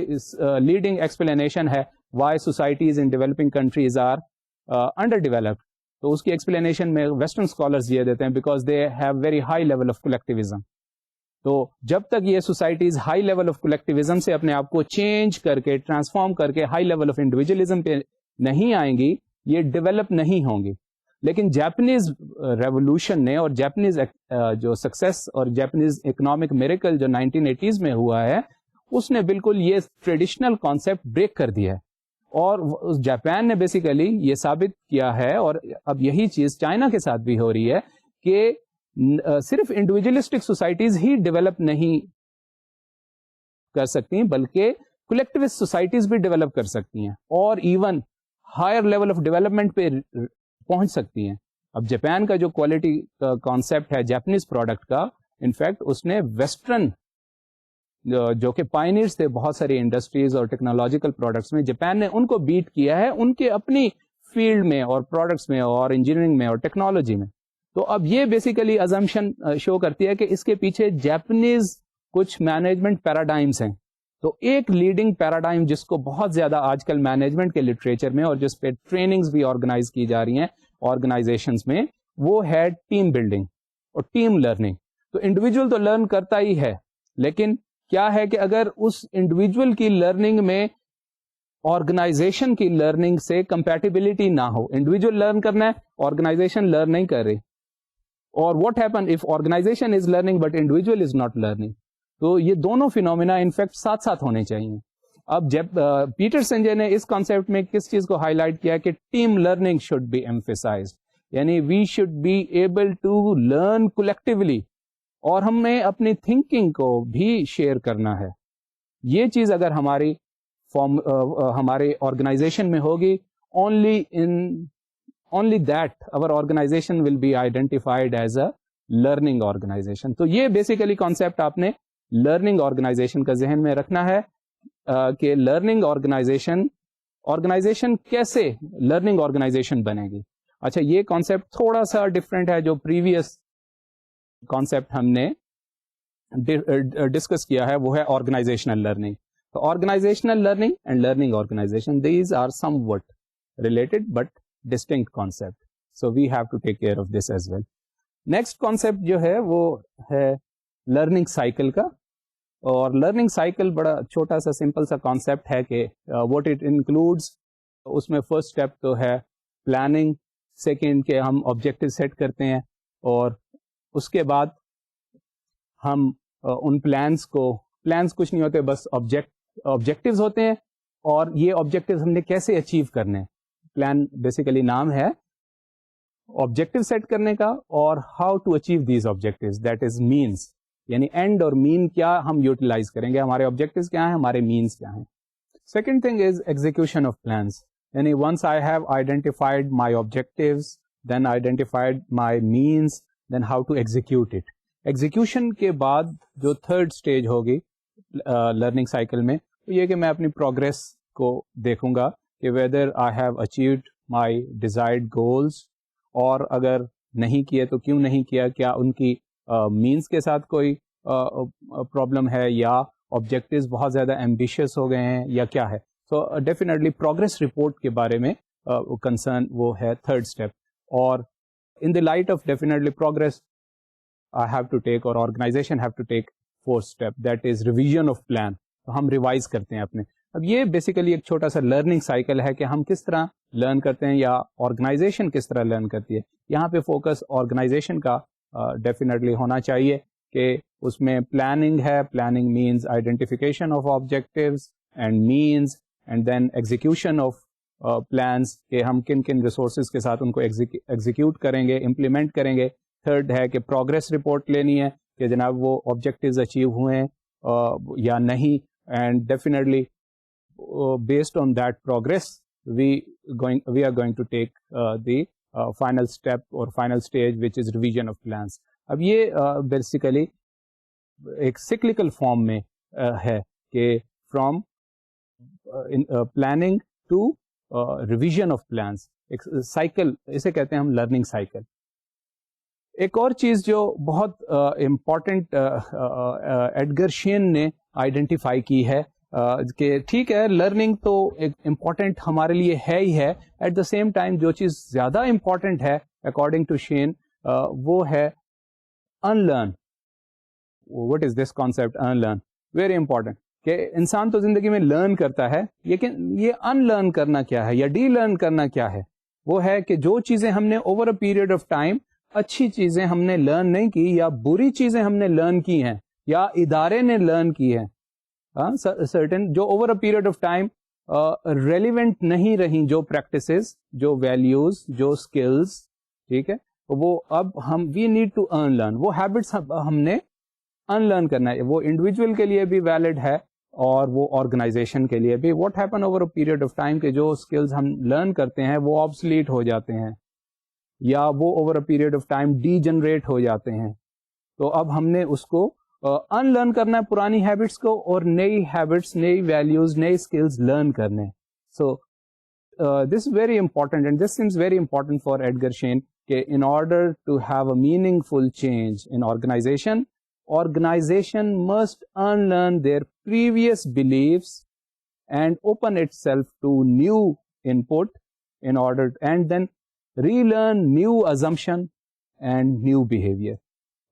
S1: لیڈنگ ایکسپلینیشن ہے why societies in developing countries are underdeveloped, تو اس کی ایکسپلینیشن میں ویسٹرن اسکالرز یہ دیتے ہیں because they have very high level of collectivism. تو جب تک یہ societies high level of collectivism سے اپنے آپ کو چینج کر کے ٹرانسفارم کر کے ہائی لیول آف انڈیویجولزم پہ نہیں آئیں گی, یہ ڈیولپ نہیں ہوں گی. لیکن جاپنیز ریولوشن نے اور جاپنیز جو سکسیس اور جاپنیز اکنامک میریکل جو 1980s میں ہوا ہے, اس نے بالکل یہ ٹریڈیشنل کانسیپٹ بریک کر دیا ہے, اور جاپان نے بیسیکلی یہ ثابت کیا ہے, اور اب یہی چیز چائنا کے ساتھ بھی ہو رہی ہے کہ صرف انڈیویجولسٹک سوسائٹیز ہی ڈیولپ نہیں کر سکتی بلکہ کولیکٹیوسٹ سوسائٹیز بھی ڈیولپ کر سکتی ہیں, اور even higher level of development پہ پہنچ سکتی ہیں. اب جاپان کا جو کوالٹی کا کانسیپٹ ہے جاپنیز پروڈکٹ کا, انفیکٹ اس نے ویسٹرن جو کہ پائنیئرز تھے بہت ساری انڈسٹریز اور ٹیکنالوجیکل پروڈکٹس میں, جاپان نے ان کو بیٹ کیا ہے ان کے اپنی فیلڈ میں اور پروڈکٹس میں اور انجینئرنگ میں اور ٹیکنالوجی میں. تو اب یہ بیسیکلی ازمپشن شو کرتی ہے کہ اس کے پیچھے جاپنیز کچھ مینجمنٹ پیراڈائمس ہیں. تو ایک لیڈنگ پیراڈائم جس کو بہت زیادہ آج کل مینجمنٹ کے لٹریچر میں اور جس پہ ٹریننگز بھی آرگنائز کی جا رہی ہیں آرگنائزیشنز میں, وہ ہے ٹیم بلڈنگ اور ٹیم لرننگ. تو انڈیویجول تو لرن کرتا ہی ہے, لیکن کیا ہے کہ اگر اس انڈیویجول کی لرننگ میں آرگنائزیشن کی لرننگ سے کمپیٹیبلٹی نہ ہو, انڈیویجول لرن کرنا ہے, آرگنائزیشن لرن نہیں کر رہی, اور what happen if organisation is learning but individual is not learning. تو یہ دونوں فینومینا انفیکٹ ساتھ ساتھ ہونے چاہیے. اب جب پیٹر سنجے نے اس کانسیپٹ میں کس چیز کو ہائی لائٹ کیا کہ team learning should be emphasized, یعنی we should be able to learn collectively, اور ہمیں اپنی تھنکنگ کو بھی شیئر کرنا ہے. یہ چیز اگر ہماری ہمارے آرگنائزیشن میں ہوگی, only that our organization will be identified as a learning organization. تو یہ بیسیکلی کانسیپٹ آپ نے لرننگ آرگنائزیشن کا ذہن میں رکھنا ہے کہ لرننگ آرگنائزیشن کیسے لرننگ آرگنائزیشن بنے گی. اچھا, یہ کانسیپٹ تھوڑا سا ڈفرینٹ ہے جو پریویس کانسیپٹ ہم نے ڈسکس کیا ہے, وہ ہے آرگنائزیشنل لرننگ. تو organisational learning and learning organisation, these are somewhat related but distinct concept, so we have to take care of this as well. Next concept جو ہے وہ ہے لرننگ سائیکل کا. اور لرننگ سائیکل بڑا چھوٹا سا سمپل سا کانسیپٹ ہے کہ واٹ اٹ انکلوڈس. اس میں فرسٹ اسٹیپ تو ہے پلاننگ, سیکنڈ کہ ہم آبجیکٹو سیٹ کرتے ہیں, اور اس کے بعد ہم ان پلانس کچھ نہیں ہوتے, بس آبجیکٹیوز ہوتے ہیں, اور یہ آبجیکٹیوز ہم نے کیسے اچیو کرنے. پلان بیسیکلی نام ہے آبجیکٹیو سیٹ کرنے کا, اور how to achieve these objectives, that is means, یعنی اینڈ اور مین کیا ہم یوٹیلائز کریں گے, ہمارے آبجیکٹیوز کیا ہیں, ہمارے مینس کیا ہیں. Second thing is execution of plans, یعنی once I have identified my objectives, then identified my means, then how to execute it. Execution کے بعد جو تھرڈ اسٹیج ہوگی لرننگ سائیکل میں, تو یہ کہ میں اپنی پروگرس کو دیکھوں گا کہ whether I have achieved my desired goals, اور اگر نہیں کیے تو کیوں نہیں کیا, کیا ان کی مینس کے ساتھ کوئی پرابلم ہے, یا آبجیکٹیوز بہت زیادہ ایمبیشیس ہو گئے ہیں, یا کیا ہے. سو ڈیفینیٹلی پروگرس رپورٹ کے بارے میں کنسرن وہ ہے تھرڈ اسٹیپ. اور in the light of definitely progress I have to take, اور organization have to take fourth step, that is revision of plan. تو ہم ریوائز کرتے ہیں اپنے. اب یہ بیسیکلی ایک چھوٹا سا لرننگ سائیکل ہے کہ ہم کس طرح لرن کرتے ہیں, یا آرگنائزیشن کس طرح لرن کرتی ہے. یہاں پہ فوکس آرگنائزیشن کا ڈیفینیٹلی ہونا چاہیے کہ اس میں پلاننگ ہے. Planning means identification of objectives and means, and then execution of plans, کہ ہم کن کن ریسورسز کے ساتھ ان کو ایگزیکیوٹ کریں گے, امپلیمنٹ کریں گے. تھرڈ ہے کہ پروگرس رپورٹ لینی ہے کہ جناب وہ آبجیکٹیوز اچیو ہوئے ہیں یا نہیں, and definitely based on that progress we are going to take the final step اور final stage which is revision of plans. اب یہ بیسیکلی ایک سکلیکل فارم میں ہے کہ from planning to revision of plans, ایک سائیکل, اسے کہتے ہیں ہم لرننگ سائیکل. ایک اور چیز جو بہت امپورٹنٹ ایڈگر شین نے آئیڈینٹیفائی کی ہے کہ ٹھیک ہے لرننگ تو ایک امپورٹنٹ ہمارے لیے ہے ہی ہے, ایٹ دا سیم ٹائم جو چیز زیادہ امپورٹنٹ ہے اکارڈنگ ٹو شین وہ ہے unlearn. What is this concept unlearn, very important, کہ انسان تو زندگی میں لرن کرتا ہے, لیکن یہ ان لرن کرنا کیا ہے یا ڈی لرن کرنا کیا ہے. وہ ہے کہ جو چیزیں ہم نے over a period of time, اچھی چیزیں ہم نے لرن نہیں کی, یا بری چیزیں ہم نے لرن کی ہیں, یا ادارے نے لرن کی ہیں, سرٹن جو over a period of time relevant نہیں رہیں, جو پریکٹسز, جو ویلیوز, جو اسکلز, ٹھیک ہے, وہ اب ہم we need to unlearn. وہ ہیبٹس ہم نے ان لرن کرنا ہے. وہ انڈیویجول کے لیے بھی ویلڈ ہے اور وہ آرگنائزیشن کے لیے بھی. What happen over a period of time کہ جو اسکلز ہم لرن کرتے ہیں وہ آبسلیٹ ہو جاتے ہیں, یا وہ over a period of time degenerate ہو جاتے ہیں. تو اب ہم نے اس کو ان لرن کرنا ہے, پرانی ہیبٹس کو, اور نئی ہیبٹس, نئی ویلیوز, نئی اسکلز لرن کرنے. So this very important, and this seems very important for Edgar Schein, کہ in order to have a meaningful change in organization must unlearn their previous beliefs and open itself to new input in order, and then relearn new assumption and new behavior.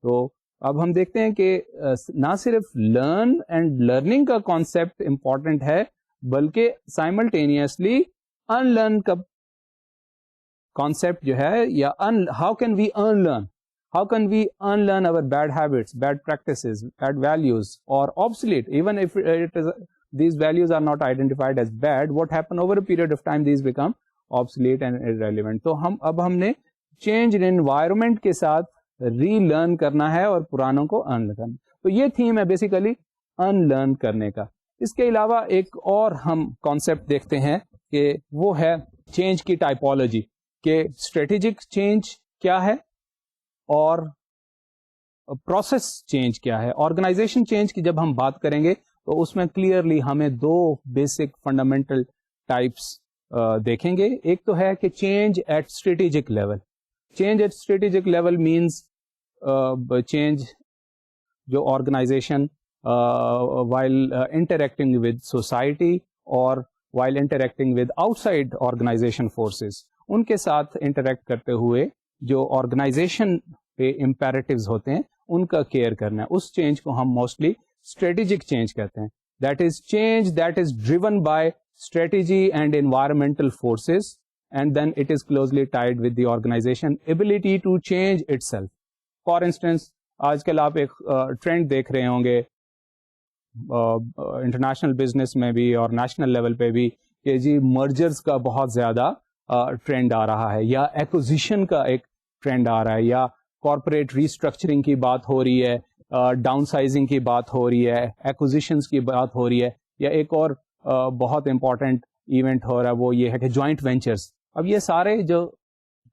S1: تو اب ہم دیکھتے ہیں کہ نہ صرف لرن اینڈ لرننگ کا کانسیپٹ امپورٹنٹ ہے, بلکہ سائملٹینیسلی ان لرن کا کانسیپٹ جو ہے, یا how can we unlearn, How can we unlearn our bad habits, bad practices, bad values, or obsolete? Even if these values are not identified as bad, what happen over a period of time? These become obsolete and irrelevant. تو اب ہم نے چینج ان انوائرمنٹ کے ساتھ ری لرن کرنا ہے اور پرانوں کو ان کرنا. تو یہ تھیم ہے بیسیکلی ان لرن کرنے کا. اس کے علاوہ ایک اور ہم کانسیپٹ دیکھتے ہیں کہ وہ ہے چینج کی ٹائپولوجی, کہ اسٹریٹجک چینج کیا ہے اور پروسیس چینج کیا ہے. آرگنائزیشن چینج کی جب ہم بات کریں گے تو اس میں کلیئرلی ہمیں دو بیسک فنڈامنٹل ٹائپس دیکھیں گے. ایک تو ہے کہ change at strategic level. Change at strategic level means change جو organisation while interacting with society or while interacting with outside organization forces, ان کے ساتھ انٹریکٹ کرتے ہوئے جو آرگنائزیشن پہ امپیریٹیوز ہوتے ہیں ان کا کیئر کرنا ہے. اس چینج کو ہم موسٹلی اسٹریٹجک چینج کہتے ہیں. That is change that is driven by strategy and environmental forces, and then it is closely tied with the organisation ability to change itself. For instance, آج کل آپ ایک ٹرینڈ دیکھ رہے ہوں گے انٹرنیشنل بزنس میں بھی اور نیشنل لیول پہ بھی, کہ جی مرجرز کا بہت زیادہ ٹرینڈ آ رہا ہے, یا ایکوزیشن کا ایک ٹرینڈ آ رہا ہے, یا کارپوریٹ ریسٹرکچرنگ کی بات ہو رہی ہے, ڈاؤن سائزنگ کی بات ہو رہی ہے, ایکوزیشنز کی بات ہو رہی ہے, یا ایک اور بہت امپورٹنٹ ایونٹ ہو رہا ہے وہ یہ ہے کہ جوائنٹ وینچرز. اب یہ سارے جو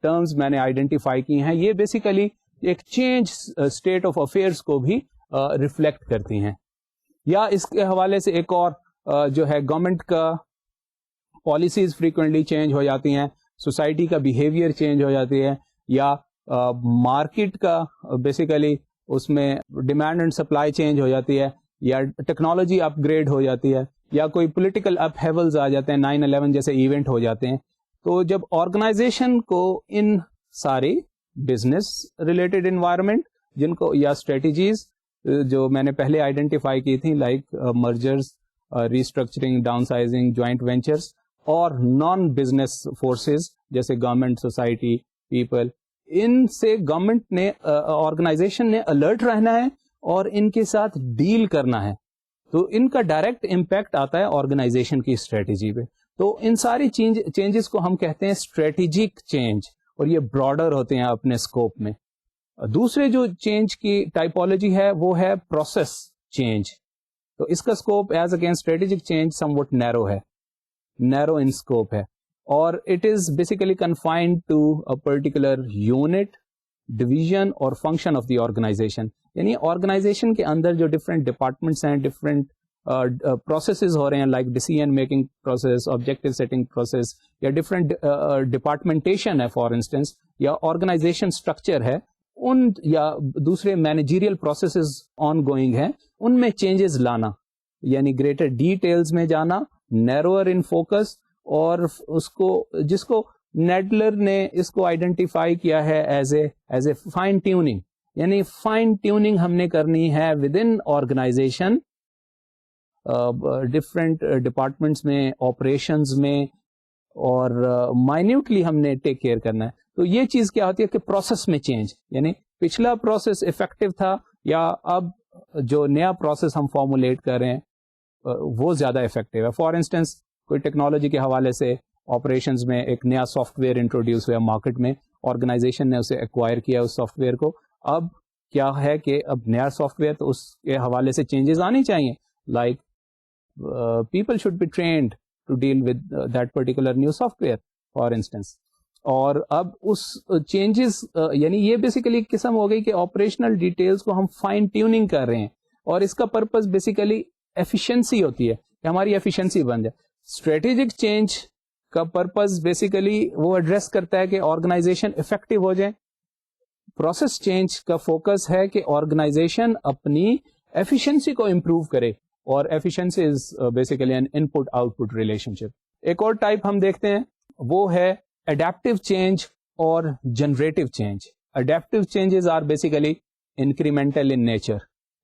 S1: ٹرمز میں نے آئیڈینٹیفائی کی ہیں یہ بیسیکلی ایک چینج اسٹیٹ آف افیئرس کو بھی ریفلیکٹ کرتی ہیں. یا اس کے حوالے سے ایک اور جو ہے گورنمنٹ کا پالیسیز فریکوینٹلی چینج ہو جاتی ہیں, سوسائٹی کا بیہیویئر چینج ہو جاتی ہے, یا مارکیٹ کا بیسیکلی اس میں ڈیمانڈ اینڈ سپلائی چینج ہو جاتی ہے, یا ٹیکنالوجی اپ گریڈ ہو جاتی ہے, یا کوئی پولیٹیکل اپ ہیولز آ جاتے ہیں, 9/11 جیسے ایونٹ ہو جاتے ہیں. تو جب آرگنائزیشن کو ان ساری بزنس ریلیٹڈ انوائرمنٹ جن کو یا اسٹریٹجیز جو میں نے پہلے آئیڈینٹیفائی کی تھیں like mergers, restructuring, down sizing, joint ventures, اور نان بزنس فورسز جیسے گورنمنٹ, سوسائٹی, پیپل, ان سے گورنمنٹ نے آرگنائزیشن نے الرٹ رہنا ہے اور ان کے ساتھ ڈیل کرنا ہے. تو ان کا ڈائریکٹ امپیکٹ آتا ہے آرگنائزیشن کی اسٹریٹجی پہ. تو ان ساری چینجز کو ہم کہتے ہیں اسٹریٹجک چینج, اور یہ براڈر ہوتے ہیں اپنے اسکوپ میں. دوسرے جو چینج کی ٹائپولوجی ہے وہ ہے پروسیس چینج. تو اس کا scope as against strategic change somewhat narrow ہے, نیرو ان اسکوپ ہے, اور it is basically confined to a particular unit, division اور فنکشن آف دی آرگنائزیشن. یعنی آرگنائزیشن کے اندر جو ڈفرینٹ ڈپارٹمنٹس ہیں, ڈفرینٹ پروسیسز ہو رہے ہیں like decision making process, objective setting process, یا ڈفرینٹ ڈپارٹمنٹیشن ہے فار انسٹنس, یا آرگنائزیشن اسٹرکچر ہے, ان یا دوسرے مینیجیریل پروسیسز آن گوئنگ ہیں, ان میں چینجز لانا, یعنی گریٹر ڈیٹیلز میں جانا, نیروئر ان فوکس, اور اس کو جس کو نیڈلر نے اس کو آئیڈینٹیفائی کیا ہے ایز اے فائن ٹیوننگ. یعنی فائن ٹیوننگ ہم نے کرنی ہے within organisation, different departments میں, آپریشنز میں, اور مائنیوٹلی ہم نے ٹیک کیئر کرنا ہے. تو یہ چیز کیا ہوتی ہے کہ پروسیس میں چینج, یعنی پچھلا پروسیس افیکٹو تھا یا اب جو نیا پروسیس ہم فارمولیٹ کر رہے ہیں وہ زیادہ افیکٹو ہے. فار انسٹنس کوئی ٹیکنالوجی کے حوالے سے آپریشنز میں ایک نیا سافٹ ویئر انٹروڈیوس ہوا مارکیٹ میں, آرگنائزیشن نے اسے ایکوائر کیا اس سافٹ ویئر کو. اب کیا ہے کہ اب نیا سافٹ ویئر, تو اس کے حوالے سے چینجز آنی چاہیے, like people should be trained to deal with that particular new software for instance. اور اب اس چینجز یعنی یہ بیسیکلی ایک قسم ہو گئی کہ آپریشنل ڈیٹیلز کو ہم فائن ٹیوننگ کر رہے ہیں, اور اس کا پرپز بیسیکلی ایفیشنسی ہوتی ہے کہ ہماری ایفیشنسی بن جائے. اسٹریٹجک چینج کا پرپز بیسیکلی وہ ایڈریس کرتا ہے کہ آرگنائزیشن افیکٹو ہو جائے. پروسیس چینج کا فوکس ہے کہ آرگنائزیشن اپنی ایفیشنسی کو امپروو کرے, اور efficiency is basically an input output relationship. ایک اور ٹائپ ہم دیکھتے ہیں وہ ہے اڈیپٹیو چینج اور generative change. Adaptive changes are basically incremental in nature.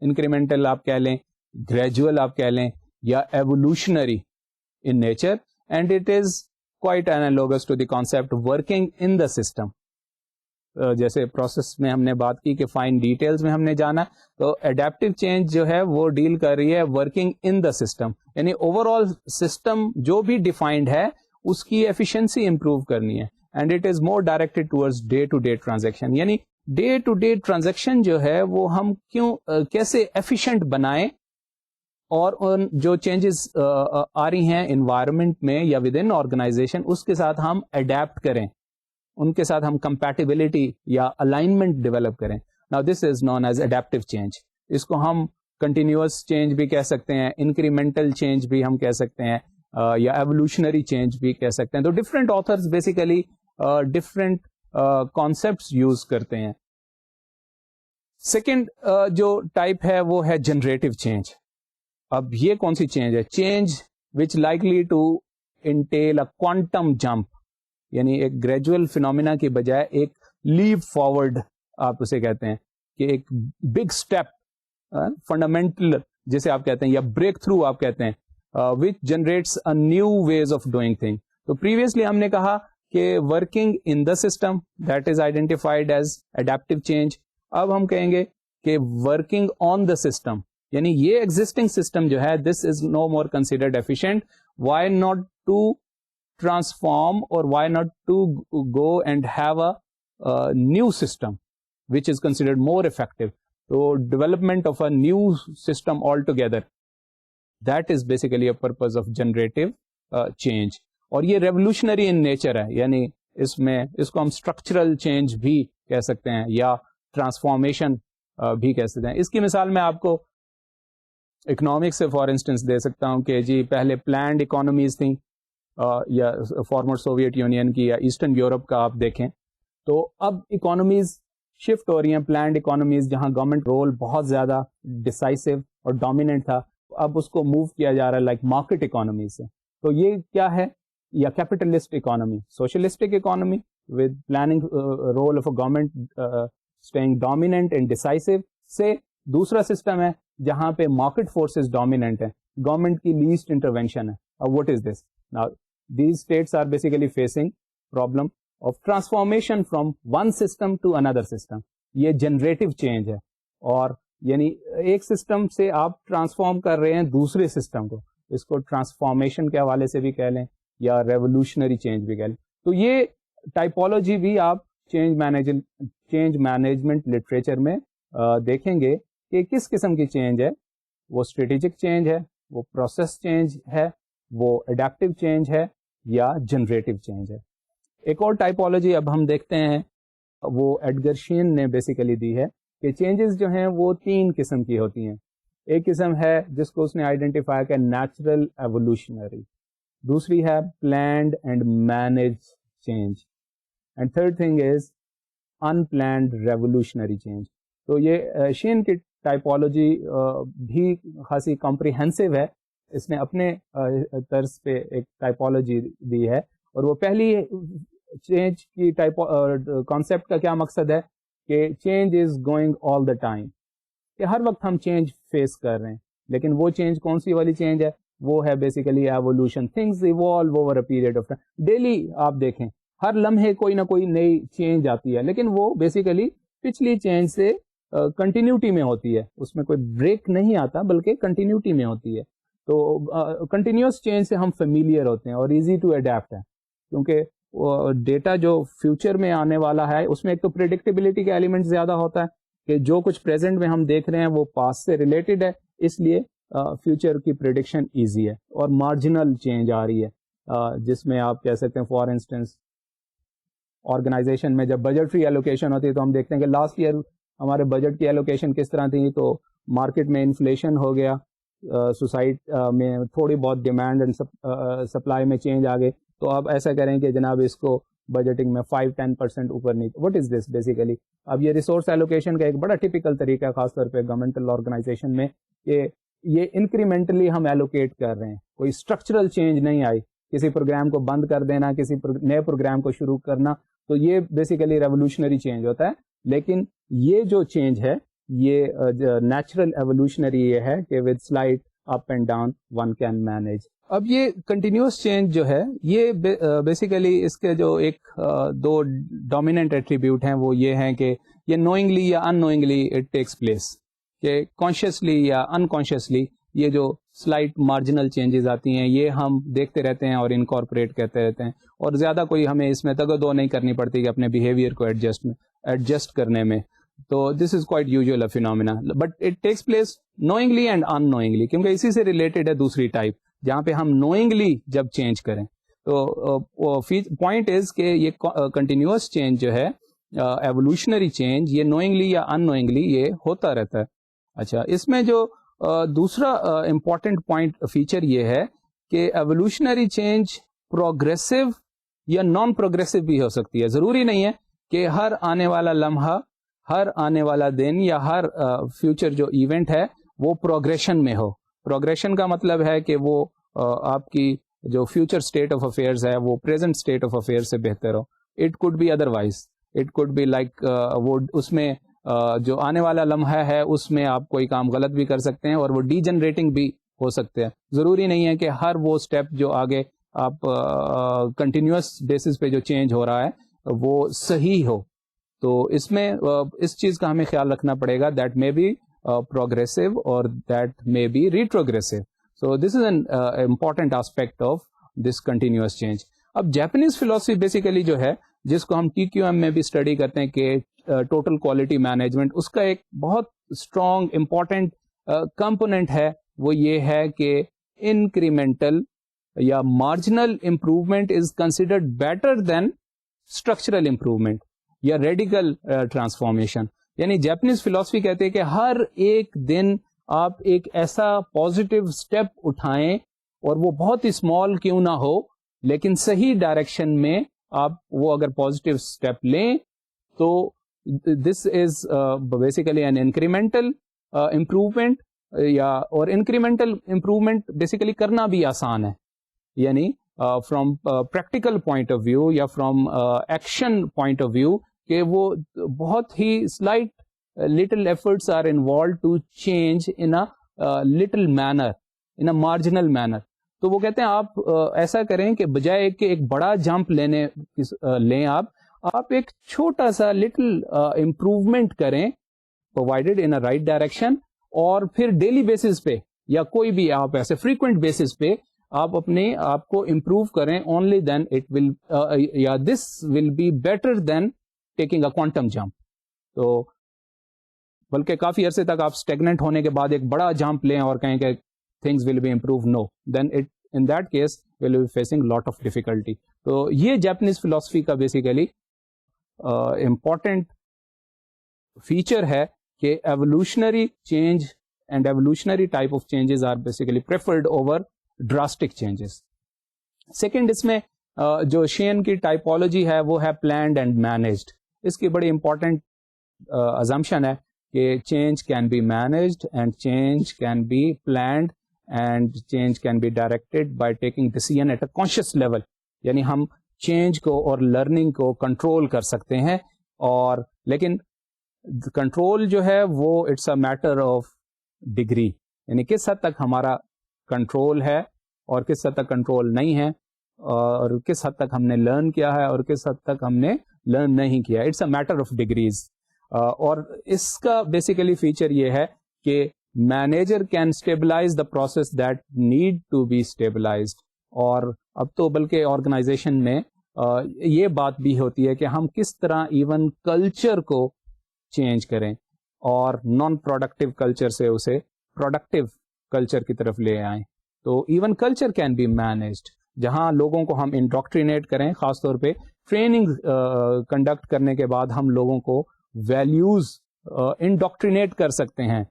S1: Incremental آپ کہہ لیں, گریجوئل آپ کہہ لیں, یا evolutionary in nature, and it is quite analogous to the concept working in the system. جیسے پروسیس میں ہم نے بات کی کہ فائن ڈیٹیلز میں ہم نے جانا, تو اڈیپٹیو چینج جو ہے وہ ڈیل کر رہی ہے ورکنگ ان دا سسٹم, یعنی اوور آل سسٹم جو بھی ڈیفائنڈ ہے اس کی ایفیشنسی امپروو کرنی ہے, and it is more directed towards day to day transaction, یعنی ڈے ٹو ڈے ٹرانزیکشن جو ہے وہ ہم کیسے ایفیشینٹ بنائیں, اور ان جو چینجز آ رہی ہیں انوائرمنٹ میں یا ود ان آرگنائزیشن اس کے ساتھ ہم اڈیپٹ کریں, ان کے ساتھ ہم کمپیٹیبلٹی یا الائنمنٹ ڈیولپ کریں. Now this is known as adaptive change. اس کو ہم کنٹینیوس چینج بھی کہہ سکتے ہیں, انکریمنٹل چینج بھی ہم کہہ سکتے ہیں, یا ایوولوشنری چینج بھی کہہ سکتے ہیں. تو different authors basically different concepts use کرتے ہیں. سیکنڈ جو ٹائپ ہے وہ ہے جنریٹو چینج. اب یہ کون سی چینج ہے؟ Change which likely to entail a quantum jump, یعنی ایک گریجول فینومینا کی بجائے ایک لیپ فارورڈ آپ اسے کہتے ہیں, کہ ایک بگ اسٹیپ, فنڈامنٹل جسے آپ کہتے ہیں, یا بریک تھرو آپ کہتے ہیں, which generates a new ways of doing thing. تو پریویسلی ہم نے کہا کہ working in the system that is identified as adaptive change. اب ہم کہیں گے کہ ورکنگ آن دا سسٹم, یعنی یہ ایگزٹنگ سسٹم جو ہے this is no more considered efficient, why not to transform اور why not to go and have a new system which is considered more effective. So development of a new system altogether, that is basically a purpose of generative change. اور یہ revolutionary in nature ہے, یعنی اس میں اس کو ہم structural change بھی کہہ سکتے ہیں یا transformation بھی کہہ سکتے ہیں. اس کی مثال میں آپ کو اکنامکس سے فار انسٹنس دے سکتا ہوں کہ جی پہلے planned economies تھیں, یا فارمر سوویت یونین کی یا ایسٹرن یورپ کا آپ دیکھیں, تو اب اکانومیز شفٹ ہو رہی ہیں پلانڈ اکانومیز, جہاں گورنمنٹ رول بہت زیادہ ڈسائسو اور ڈومیننٹ تھا, اب اس کو موو کیا جا رہا ہے لائک مارکیٹ اکانومی سے. تو یہ کیا ہے؟ یا capitalist economy, socialistic economy with planning role of a government staying dominant and decisive, سے دوسرا سسٹم ہے جہاں پہ مارکیٹ فورسز ڈومیننٹ ہیں, گورنمنٹ کی لیسٹ انٹروینشن ہے. What is this? Now these states are basically facing problem of transformation from one system to another system. یہ جنریٹو چینج ہے, اور یعنی ایک سسٹم سے آپ ٹرانسفارم کر رہے ہیں دوسرے سسٹم کو, اس کو ٹرانسفارمیشن کے حوالے سے بھی کہہ لیں یا ریولوشنری چینج بھی کہہ لیں. تو یہ ٹائپولوجی بھی آپ چینج مینجمنٹ لٹریچر میں دیکھیں گے کہ کس قسم کی چینج ہے. وہ اسٹریٹجک چینج ہے, وہ پروسیس چینج ہے, وہ اڈیپٹیو چینج ہے, یا جنریٹو چینج ہے. ایک اور ٹائپولوجی اب ہم دیکھتے ہیں, وہ ایڈگر شین نے بیسیکلی دی ہے کہ چینجز جو ہیں وہ 3 قسم کی ہوتی ہیں. ایک قسم ہے جس کو اس نے آئیڈینٹیفائی کیا نیچرل ایوولوشنری, دوسری ہے planned and manage change, and third thing is unplanned revolutionary change. تو یہ شین کی ٹائپولوجی بھی خاصی کمپریہنسو ہے, اس نے اپنے طرز پہ ایک ٹائپولوجی دی ہے. اور وہ پہلی چینج کی کانسیپٹ کا کیا مقصد ہے کہ change is going all the time, کہ ہر وقت ہم چینج فیس کر رہے ہیں. لیکن وہ چینج کون سی والی چینج ہے؟ وہ ہے basically evolution. Things evolve over a period of time. Daily آپ دیکھیں ہر لمحے کوئی نہ کوئی نئی چینج آتی ہے, لیکن وہ بیسیکلی پچھلی چینج سے کنٹینیوٹی میں ہوتی ہے, اس میں کوئی بریک نہیں آتا بلکہ کنٹینیوٹی میں ہوتی ہے. تو کنٹینیوس چینج سے ہم فیملیئر ہوتے ہیں اور ایزی ٹو اڈیپٹ ہے, کیونکہ ڈیٹا جو فیوچر میں آنے والا ہے اس میں ایک تو پریڈکٹیبلٹی کا ایلیمنٹ زیادہ ہوتا ہے, کہ جو کچھ پریزنٹ میں ہم دیکھ رہے ہیں وہ پاسٹ سے ریلیٹڈ ہے, اس لیے فیوچر کی پریڈکشن ایزی ہے. اور مارجنل چینج آ رہی ہے, جس میں آپ کہہ سکتے ہیں فار انسٹنس آرگنائزیشن میں جب بجٹری ایلوکیشن ہوتی ہے تو ہم دیکھتے ہیں کہ لاسٹ ایئر ہمارے بجٹ کی ایلوکیشن کس طرح تھی, تو مارکیٹ میں انفلیشن ہو گیا, سوسائٹ میں تھوڑی بہت ڈیمانڈ اینڈ سپلائی میں چینج آ گئے, تو آپ ایسا کریں کہ جناب اس کو بجٹنگ میں 5-10% اوپر نہیں. What is this basically? اب یہ ریسورس ایلوکیشن کا ایک بڑا ٹپیکل طریقہ ہے خاص طور پہ گورنمنٹل آرگنائزیشن میں, کہ یہ انکریمنٹلی ہم ایلوکیٹ کر رہے ہیں, کوئی اسٹرکچرل چینج نہیں آئی, کسی پروگرام کو بند کر دینا, کسی نئے پروگرام کو شروع کرنا, تو یہ بیسیکلی ریولوشنری چینج ہوتا ہے. لیکن یہ جو چینج ہے یہ نیچرل ایوولوشنری یہ ہے کہ with slight up and down one can manage. اب یہ کنٹینیوس چینج جو ہے یہ بیسیکلی اس کے جو ایک دو ڈومیننٹ ایٹریبیوٹ ہیں وہ یہ ہیں کہ یہ نوئنگلی یا ان نوئنگلی اٹ ٹیکس پلیس, کہ کانشیسلی یا انکانشیسلی یہ جو سلائٹ مارجنل چینجز آتی ہیں یہ ہم دیکھتے رہتے ہیں اور انکارپوریٹ کرتے رہتے ہیں, اور زیادہ کوئی ہمیں اس میں تگدو نہیں کرنی پڑتی کہ اپنے بیہیویئر کو ایڈجسٹ کرنے میں. تو this is quite usual phenomena, but it takes place knowingly and unknowingly, کیونکہ اسی سے ریلیٹڈ ہے دوسری ٹائپ جہاں پہ ہم نوئنگلی جب چینج کریں. تو پوائنٹ از کہ یہ کنٹینیوس چینج جو ہے ایوولوشنری چینج یہ نوئنگلی یا ان نوئنگلی یہ ہوتا رہتا ہے. اچھا, اس میں جو دوسرا امپورٹنٹ پوائنٹ فیچر یہ ہے کہ ایوولوشنری چینج پروگریسو یا نان پروگریسو بھی ہو سکتی ہے. ضروری نہیں ہے کہ ہر آنے والا لمحہ, ہر آنے والا دن یا ہر فیوچر جو ایونٹ ہے وہ پروگریشن میں ہو. پروگریشن کا مطلب ہے کہ وہ آپ کی جو فیوچر اسٹیٹ آف افیئرز ہے وہ پریزنٹ اسٹیٹ آف افیئر سے بہتر ہو. It could be otherwise, it could be like وہ اس میں جو آنے والا لمحہ ہے اس میں آپ کوئی کام غلط بھی کر سکتے ہیں اور وہ ڈی جنریٹنگ بھی ہو سکتے ہیں. ضروری نہیں ہے کہ ہر وہ اسٹیپ جو آگے آپ کنٹینیوس بیسس پہ جو چینج ہو رہا ہے وہ صحیح ہو. تو اس میں اس چیز کا ہمیں خیال رکھنا پڑے گا, that may be progressive or that may be retrogressive. So this is an important aspect of this continuous change. اب جیپنیز فلاسفی بیسیکلی جو ہے جس کو ہم ٹی کیو ایم میں بھی اسٹڈی کرتے ہیں کہ ٹوٹل کوالٹی مینجمنٹ, اس کا ایک بہت اسٹرانگ امپورٹنٹ کمپوننٹ ہے وہ یہ ہے کہ انکریمنٹل یا marginal improvement is considered better than structural improvement یا ریڈیکل ٹرانسفارمیشن. یعنی جیپنیز فلاسفی کہتے ہیں کہ ہر ایک دن آپ ایک ایسا پازیٹیو اسٹیپ اٹھائیں اور وہ بہت ہی اسمال کیوں نہ ہو لیکن صحیح ڈائریکشن میں آپ وہ اگر پازیٹیو اسٹیپ لیں تو this is basically an incremental improvement. یا اور انکریمنٹل امپروومنٹ بیسیکلی کرنا بھی آسان ہے, یعنی from practical point of view یا from action point of view کہ وہ بہت ہی slight little efforts are involved to change in little manner, in a marginal manner. تو وہ کہتے ہیں آپ ایسا کریں کہ بجائے کہ ایک بڑا جمپ لیں آپ ایک چھوٹا سا لٹل امپروومنٹ کریں provided in a right direction, اور پھر ڈیلی بیسس پہ یا کوئی بھی آپ ایسے فریکوینٹ بیسس پہ آپ اپنے آپ کو امپروو کریں. اونلی دین اٹ ول یا this will be better than taking a quantum jump. تو بلکہ کافی عرصے تک آپ اسٹیگننٹ ہونے کے بعد ایک بڑا جمپ لیں اور کہیں کہ things will be improve, no, then it in that case will be facing lot of difficulty. تو یہ جیپنیز فلاسفی کا بیسیکلی امپورٹنٹ فیچر ہے کہ evolutionary change and evolutionary type of changes are basically preferred over drastic changes. Second, اس میں جو شین کی ٹائپولوجی ہے وہ ہے پلانڈ اینڈ مینجڈ. اس کی بڑی امپورٹنٹ ازمپشن ہے کہ change can be managed and change can be planned and change can be directed by taking decision at a conscious level. یعنی ہم چینج کو اور لرننگ کو کنٹرول کر سکتے ہیں, اور لیکن کنٹرول جو ہے وہ it's a matter of degree, یعنی کس حد تک ہمارا کنٹرول ہے اور کس حد تک کنٹرول نہیں ہے, اور کس حد تک ہم نے لرن کیا ہے اور کس حد تک ہم نے لرن نہیں کیا. It's a matter of degrees. اور اس کا بیسیکلی فیچر یہ ہے کہ manager can stabilize the process that need to be stabilized. اور اب تو بلکہ آرگنائزیشن میں یہ بات بھی ہوتی ہے کہ ہم کس طرح ایون کلچر کو چینج کریں اور نان پروڈکٹیو کلچر سے اسے پروڈکٹیو کلچر کی طرف لے آئیں. تو even culture can be managed, جہاں لوگوں کو ہم انڈاکٹرینیٹ کریں, خاص طور پہ ٹریننگ کنڈکٹ کرنے کے بعد ہم لوگوں کو ویلیوز انڈاکٹرینیٹ کر سکتے ہیں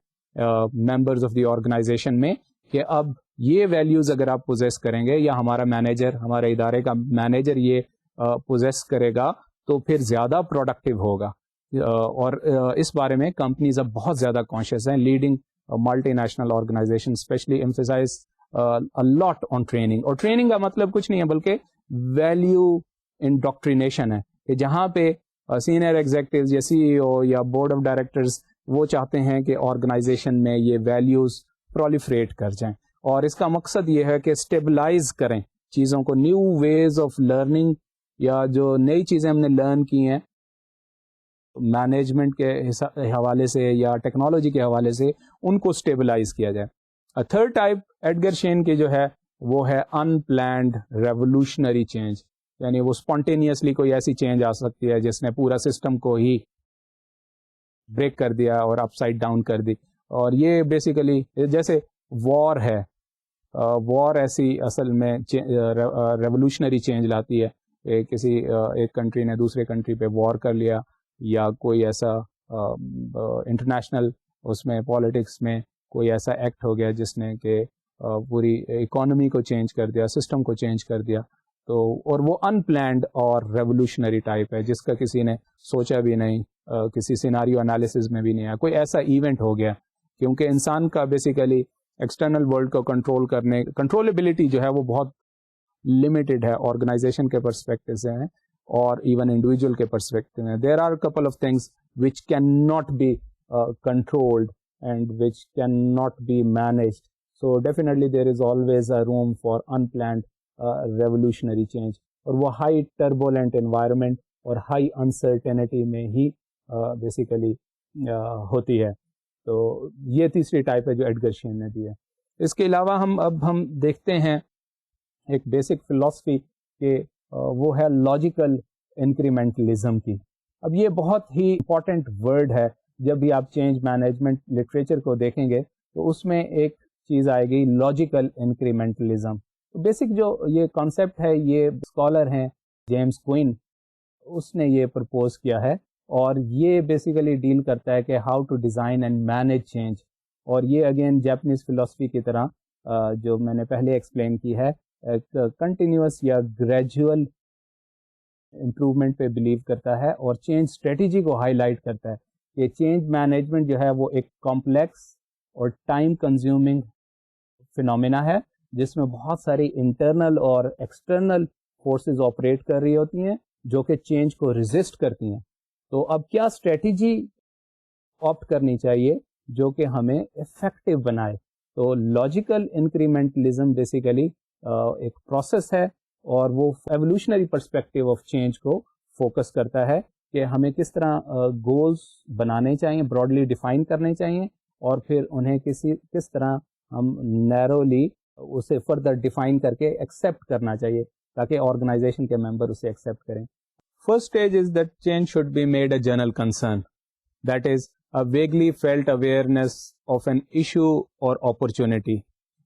S1: ممبرز آف دی آرگنائزیشن میں کہ اب یہ ویلیوز اگر آپ پوزیس کریں گے یا ہمارا مینیجر, ہمارے ادارے کا مینیجر یہ پوزیس کرے گا تو پھر زیادہ پروڈکٹیو ہوگا. اور اس بارے میں کمپنیز اب بہت زیادہ کانشیس ہیں. Leading multinational organisation especially emphasise lot on training. اور ٹریننگ کا مطلب کچھ نہیں ہے بلکہ ویلیو انڈاکٹرینیشن ہے, کہ جہاں پہ سینئر ایگزیکٹوز یا سی ای او یا بورڈ آف ڈائریکٹرز وہ چاہتے ہیں کہ آرگنائزیشن میں یہ ویلیوز پرولیفریٹ کر جائیں. اور اس کا مقصد یہ ہے کہ اسٹیبلائز کریں چیزوں کو, نیو ویز آف لرننگ, یا جو نئی چیزیں ہم نے لرن کی ہیں مینجمنٹ کے حوالے سے یا ٹیکنالوجی کے حوالے سے, ان کو اسٹیبلائز کیا جائے. تھرڈ ٹائپ ایڈگر شین کی جو ہے وہ ہے ان پلانڈ ریولوشنری چینج, یعنی وہ اسپونٹینیسلی کوئی ایسی چینج آ سکتی ہے جس نے پورا سسٹم کو ہی بریک کر دیا اور اپ سائڈ ڈاؤن کر دی. اور یہ بیسیکلی جیسے وار ہے, وار ایسی اصل میں ریولوشنری چینج لاتی ہے, کسی ایک کنٹری نے دوسرے کنٹری پہ وار کر لیا, یا کوئی ایسا انٹرنیشنل اس میں پالیٹکس میں کوئی ایسا ایکٹ ہو گیا جس نے کہ پوری اکانومی کو چینج کر دیا, سسٹم کو چینج کر دیا. تو اور وہ ان پلانڈ اور ریولوشنری ٹائپ ہے جس کا کسی نے سوچا بھی نہیں, کسی سیناریو انالیسز میں بھی نہیں آیا, کوئی ایسا ایونٹ ہو گیا. کیونکہ انسان کا بیسیکلی ایکسٹرنل ورلڈ کو کنٹرول کرنے, کنٹرولبلٹی جو ہے وہ بہت لمیٹڈ ہے آرگنائزیشن کے پرسپیکٹو سے ہیں اور ایون انڈیویجول کے پرسپیکٹو میں. There are couple of things which can not be controlled and which can not be managed. So definitely there is always a room for unplanned revolutionary change, اور وہ ہائی ٹربولینٹ انوائرمنٹ اور ہائی انسرٹینٹی میں ہی بیسیکلی ہوتی ہے. تو یہ تیسری ٹائپ ہے جو ایڈگر شین نے دی ہے. اس کے علاوہ ہم دیکھتے ہیں ایک بیسک فلاسفی کہ وہ ہے لاجیکل انکریمنٹلزم کی. اب یہ بہت ہی امپورٹنٹ ورڈ ہے, جب بھی آپ چینج مینجمنٹ لٹریچر کو دیکھیں گے تو اس میں ایک چیز آئے گی لاجیکل انکریمنٹلزم. بیسک جو یہ کانسیپٹ ہے, یہ اسکالر ہیں جیمز کوئن, اس نے یہ پرپوز کیا ہے, اور یہ بیسیکلی ڈیل کرتا ہے کہ how to design and manage change. اور یہ اگین جیپنیز فلاسفی کی طرح جو میں نے پہلے ایکسپلین کی ہے, کنٹینیوس یا گریجول امپروومنٹ پہ بلیو کرتا ہے, اور چینج اسٹریٹجی کو ہائی لائٹ کرتا ہے کہ چینج مینجمنٹ جو ہے وہ ایک کمپلیکس اور ٹائم کنزیومنگ فینومینا ہے جس میں بہت ساری انٹرنل اور ایکسٹرنل فورسز آپریٹ کر رہی ہوتی ہیں جو کہ چینج کو ریزسٹ کرتی ہیں. تو اب کیا اسٹریٹجی آپٹ کرنی چاہیے جو کہ ہمیں افیکٹو بنائے. تو لاجیکل انکریمنٹلزم بیسیکلی ایک پروسیس ہے, اور وہ ایوولوشنری پرسپیکٹو آف چینج کو فوکس کرتا ہے کہ ہمیں کس طرح گولز بنانے چاہیے, براڈلی ڈیفائن کرنے چاہیے, اور پھر انہیں کس طرح ہم نیرولی اسے فردر ڈیفائن کر کے ایکسیپٹ کرنا چاہیے تاکہ آرگنائزیشن کے ممبر اسے ایکسیپٹ کریں. First stage is that change should be made a general concern. That is a vaguely felt awareness of an issue or opportunity.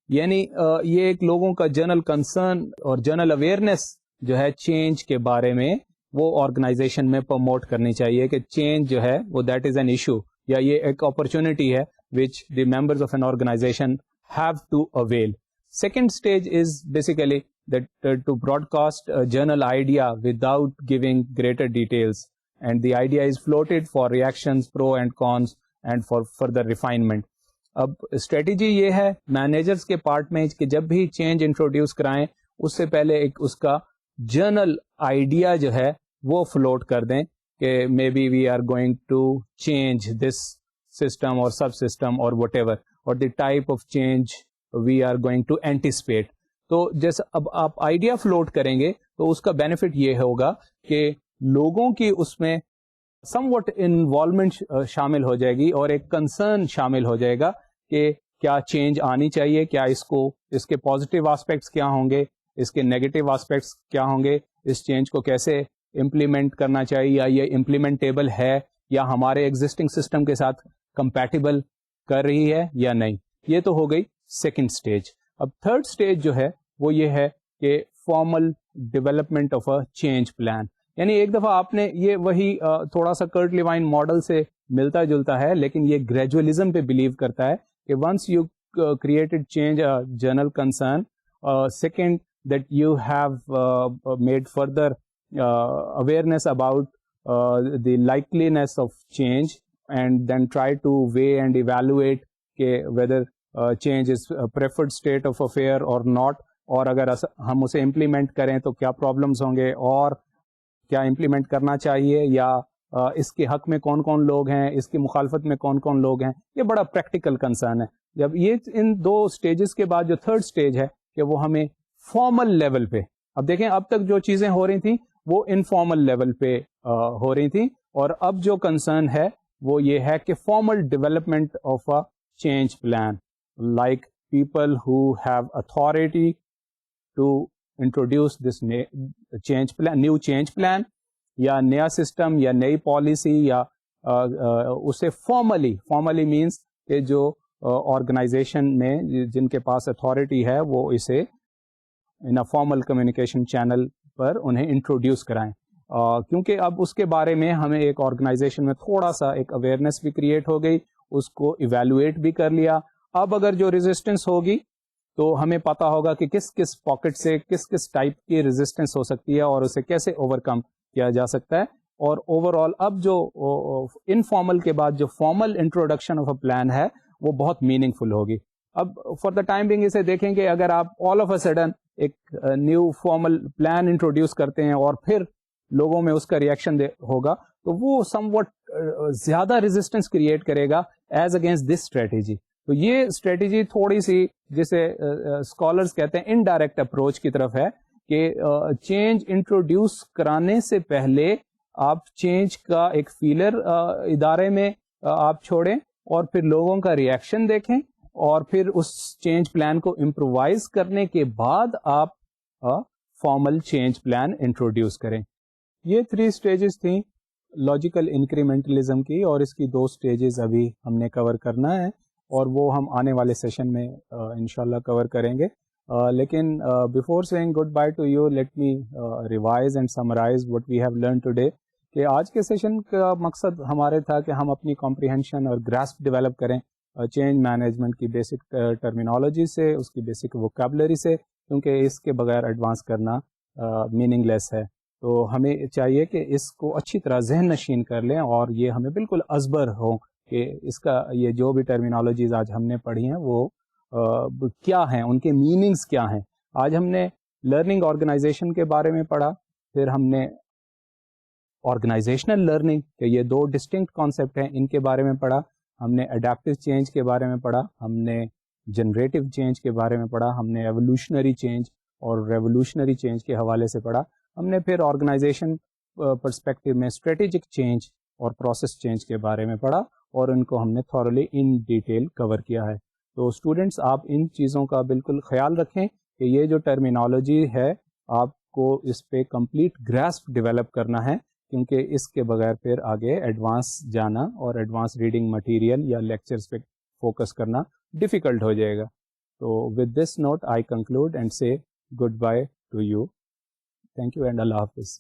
S1: یعنی یہ ایک لوگوں کا جنرل کنسرن اور جنرل اویئرنیس جو ہے چینج کے بارے میں وہ آرگنائزیشن میں پروموٹ کرنی چاہیے کہ چینج جو ہے وہ دیٹ از این ایشو, یا یہ ایک اپرچونٹی ہے which the members of an organization have to avail. Second stage is basically that to broadcast a general idea without giving greater details, and the idea is floated for reactions, pro and cons, and for further refinement. اب اسٹریٹجی یہ ہے مینیجرس کے پارٹ میں کہ جب بھی چینج انٹروڈیوس کرائیں اس سے پہلے ایک اس کا جنرل آئیڈیا جو ہے وہ فلوٹ کر دیں کہ may be we are going to change this system اور سب سسٹم اور وٹ ایور, اور the type of change we are going to anticipate. تو جیسا اب آپ آئیڈیا فلوٹ کریں گے تو اس کا بینیفٹ یہ ہوگا کہ لوگوں کی اس میں سم وٹ انوالومنٹ شامل ہو جائے گی اور ایک کنسرن شامل ہو جائے گا کہ کیا چینج آنی چاہیے, کیا اس کے پازیٹیو آسپیکٹس کیا ہوں گے, اس کے نیگیٹو آسپیکٹس کیا ہوں گے, اس چینج کو کیسے امپلیمنٹ کرنا چاہیے, یا یہ امپلیمنٹیبل ہے یا ہمارے ایگزسٹنگ سسٹم کے ساتھ کمپیٹیبل کر رہی ہے یا نہیں. یہ تو ہو گئی سیکنڈ اسٹیج. اب تھرڈ اسٹیج جو ہے وہ یہ ہے کہ formal development of a change plan. یعنی ایک دفعہ آپ نے یہ وہی تھوڑا سا کرٹ لیوائن ماڈل سے ملتا جلتا ہے, لیکن یہ گریجولزم پہ بلیو کرتا ہے کہ once you created change general concern, second that you have made further awareness about the likeliness of change, and then try to weigh and evaluate whether change is a preferred state of affair or not, اور اگر ہم اسے امپلیمنٹ کریں تو کیا پرابلمس ہوں گے, اور کیا امپلیمنٹ کرنا چاہیے, یا اس کے حق میں کون کون لوگ ہیں, اس کی مخالفت میں کون کون لوگ ہیں. یہ بڑا پریکٹیکل کنسرن ہے. جب یہ ان 2 اسٹیجز کے بعد جو تھرڈ اسٹیج ہے کہ وہ ہمیں فارمل لیول پہ, اب دیکھیں اب تک جو چیزیں ہو رہی تھیں وہ انفارمل لیول پہ ہو رہی تھیں, اور اب جو کنسرن ہے وہ یہ ہے کہ formal development of a change plan, like people who have authority to introduce this change plan, new change plan, یا نیا سسٹم یا نئی پالیسی, یا اسے فارملی مینس کہ جو آرگنائزیشن میں جن کے پاس اتھارٹی ہے وہ اسے ان فارمل کمیونیکیشن چینل پر انہیں انٹروڈیوس کرائیں, کیونکہ اب اس کے بارے میں ہمیں ایک آرگنائزیشن میں تھوڑا سا ایک اویئرنیس بھی کریٹ ہو گئی, اس کو ایویلویٹ بھی کر لیا. اب اگر جو ریزسٹنس ہوگی تو ہمیں پتا ہوگا کہ کس کس پاکٹ سے کس ٹائپ کی ریزسٹنس ہو سکتی ہے اور اسے کیسے اوور کم کیا جا سکتا ہے. اور اوور آل اب جو انفارمل کے بعد جو formal introduction of a plan ہے وہ بہت میننگ فل ہوگی. اب فار دا ٹائم بینگ اسے دیکھیں کہ اگر آپ آل آف اے سڈن ایک نیو فارمل پلان انٹروڈیوس کرتے ہیں اور پھر لوگوں میں اس کا ریئیکشن ہوگا تو وہ سم وٹ زیادہ ریزسٹنس کریٹ کرے گا ایز اگینسٹ دس اسٹریٹجی. تو یہ اسٹریٹجی تھوڑی سی جسے اسکالرس کہتے ہیں انڈائریکٹ اپروچ کی طرف ہے کہ چینج انٹروڈیوس کرانے سے پہلے آپ چینج کا ایک فیلر ادارے میں آپ چھوڑیں اور پھر لوگوں کا ریئیکشن دیکھیں اور پھر اس چینج پلان کو امپرووائز کرنے کے بعد آپ فارمل چینج پلان انٹروڈیوس کریں. یہ 3 اسٹیجز تھیں لاجیکل انکریمنٹلزم کی, اور اس کی 2 اسٹیجز ابھی ہم نے کور کرنا ہے اور وہ ہم آنے والے سیشن میں انشاءاللہ کور کریں گے. لیکن before seeing goodbye to you, let me revise and summarize what we have learn today. کہ آج کے سیشن کا مقصد ہمارے تھا کہ ہم اپنی کمپریہنشن اور گراسپ ڈیولپ کریں چینج مینجمنٹ کی بیسک ٹرمینالوجی سے, اس کی بیسک ووکیبلری سے, کیونکہ اس کے بغیر ایڈوانس کرنا میننگ لیس ہے. تو ہمیں چاہیے کہ اس کو اچھی طرح ذہن نشین کر لیں اور یہ ہمیں بالکل ازبر ہو کہ اس کا یہ جو بھی ٹرمینالوجیز آج ہم نے پڑھی ہیں وہ کیا ہیں, ان کے میننگز کیا ہیں. آج ہم نے لرننگ آرگنائزیشن کے بارے میں پڑھا, پھر ہم نے آرگنائزیشنل لرننگ کہ یہ 2 ڈسٹنکٹ کانسیپٹ ہیں ان کے بارے میں پڑھا, ہم نے اڈیپٹیو چینج کے بارے میں پڑھا, ہم نے جنریٹو چینج کے بارے میں پڑھا, ہم نے ایوولوشنری چینج اور ریولوشنری چینج کے حوالے سے پڑھا, ہم نے پھر آرگنائزیشن پرسپیکٹو میں اسٹریٹجک چینج اور پروسیس چینج کے بارے میں پڑھا اور ان کو ہم نے تھورلی ان ڈیٹیل کور کیا ہے. تو اسٹوڈینٹس آپ ان چیزوں کا بالکل خیال رکھیں کہ یہ جو ٹرمینالوجی ہے آپ کو اس پہ کمپلیٹ گراسپ ڈیولپ کرنا ہے, کیونکہ اس کے بغیر پھر آگے ایڈوانس جانا اور ایڈوانس ریڈنگ مٹیریل یا لیکچرز پہ فوکس کرنا ڈیفیکلٹ ہو جائے گا. تو with this note I conclude and say goodbye to you. Thank you اینڈ اللہ حافظ.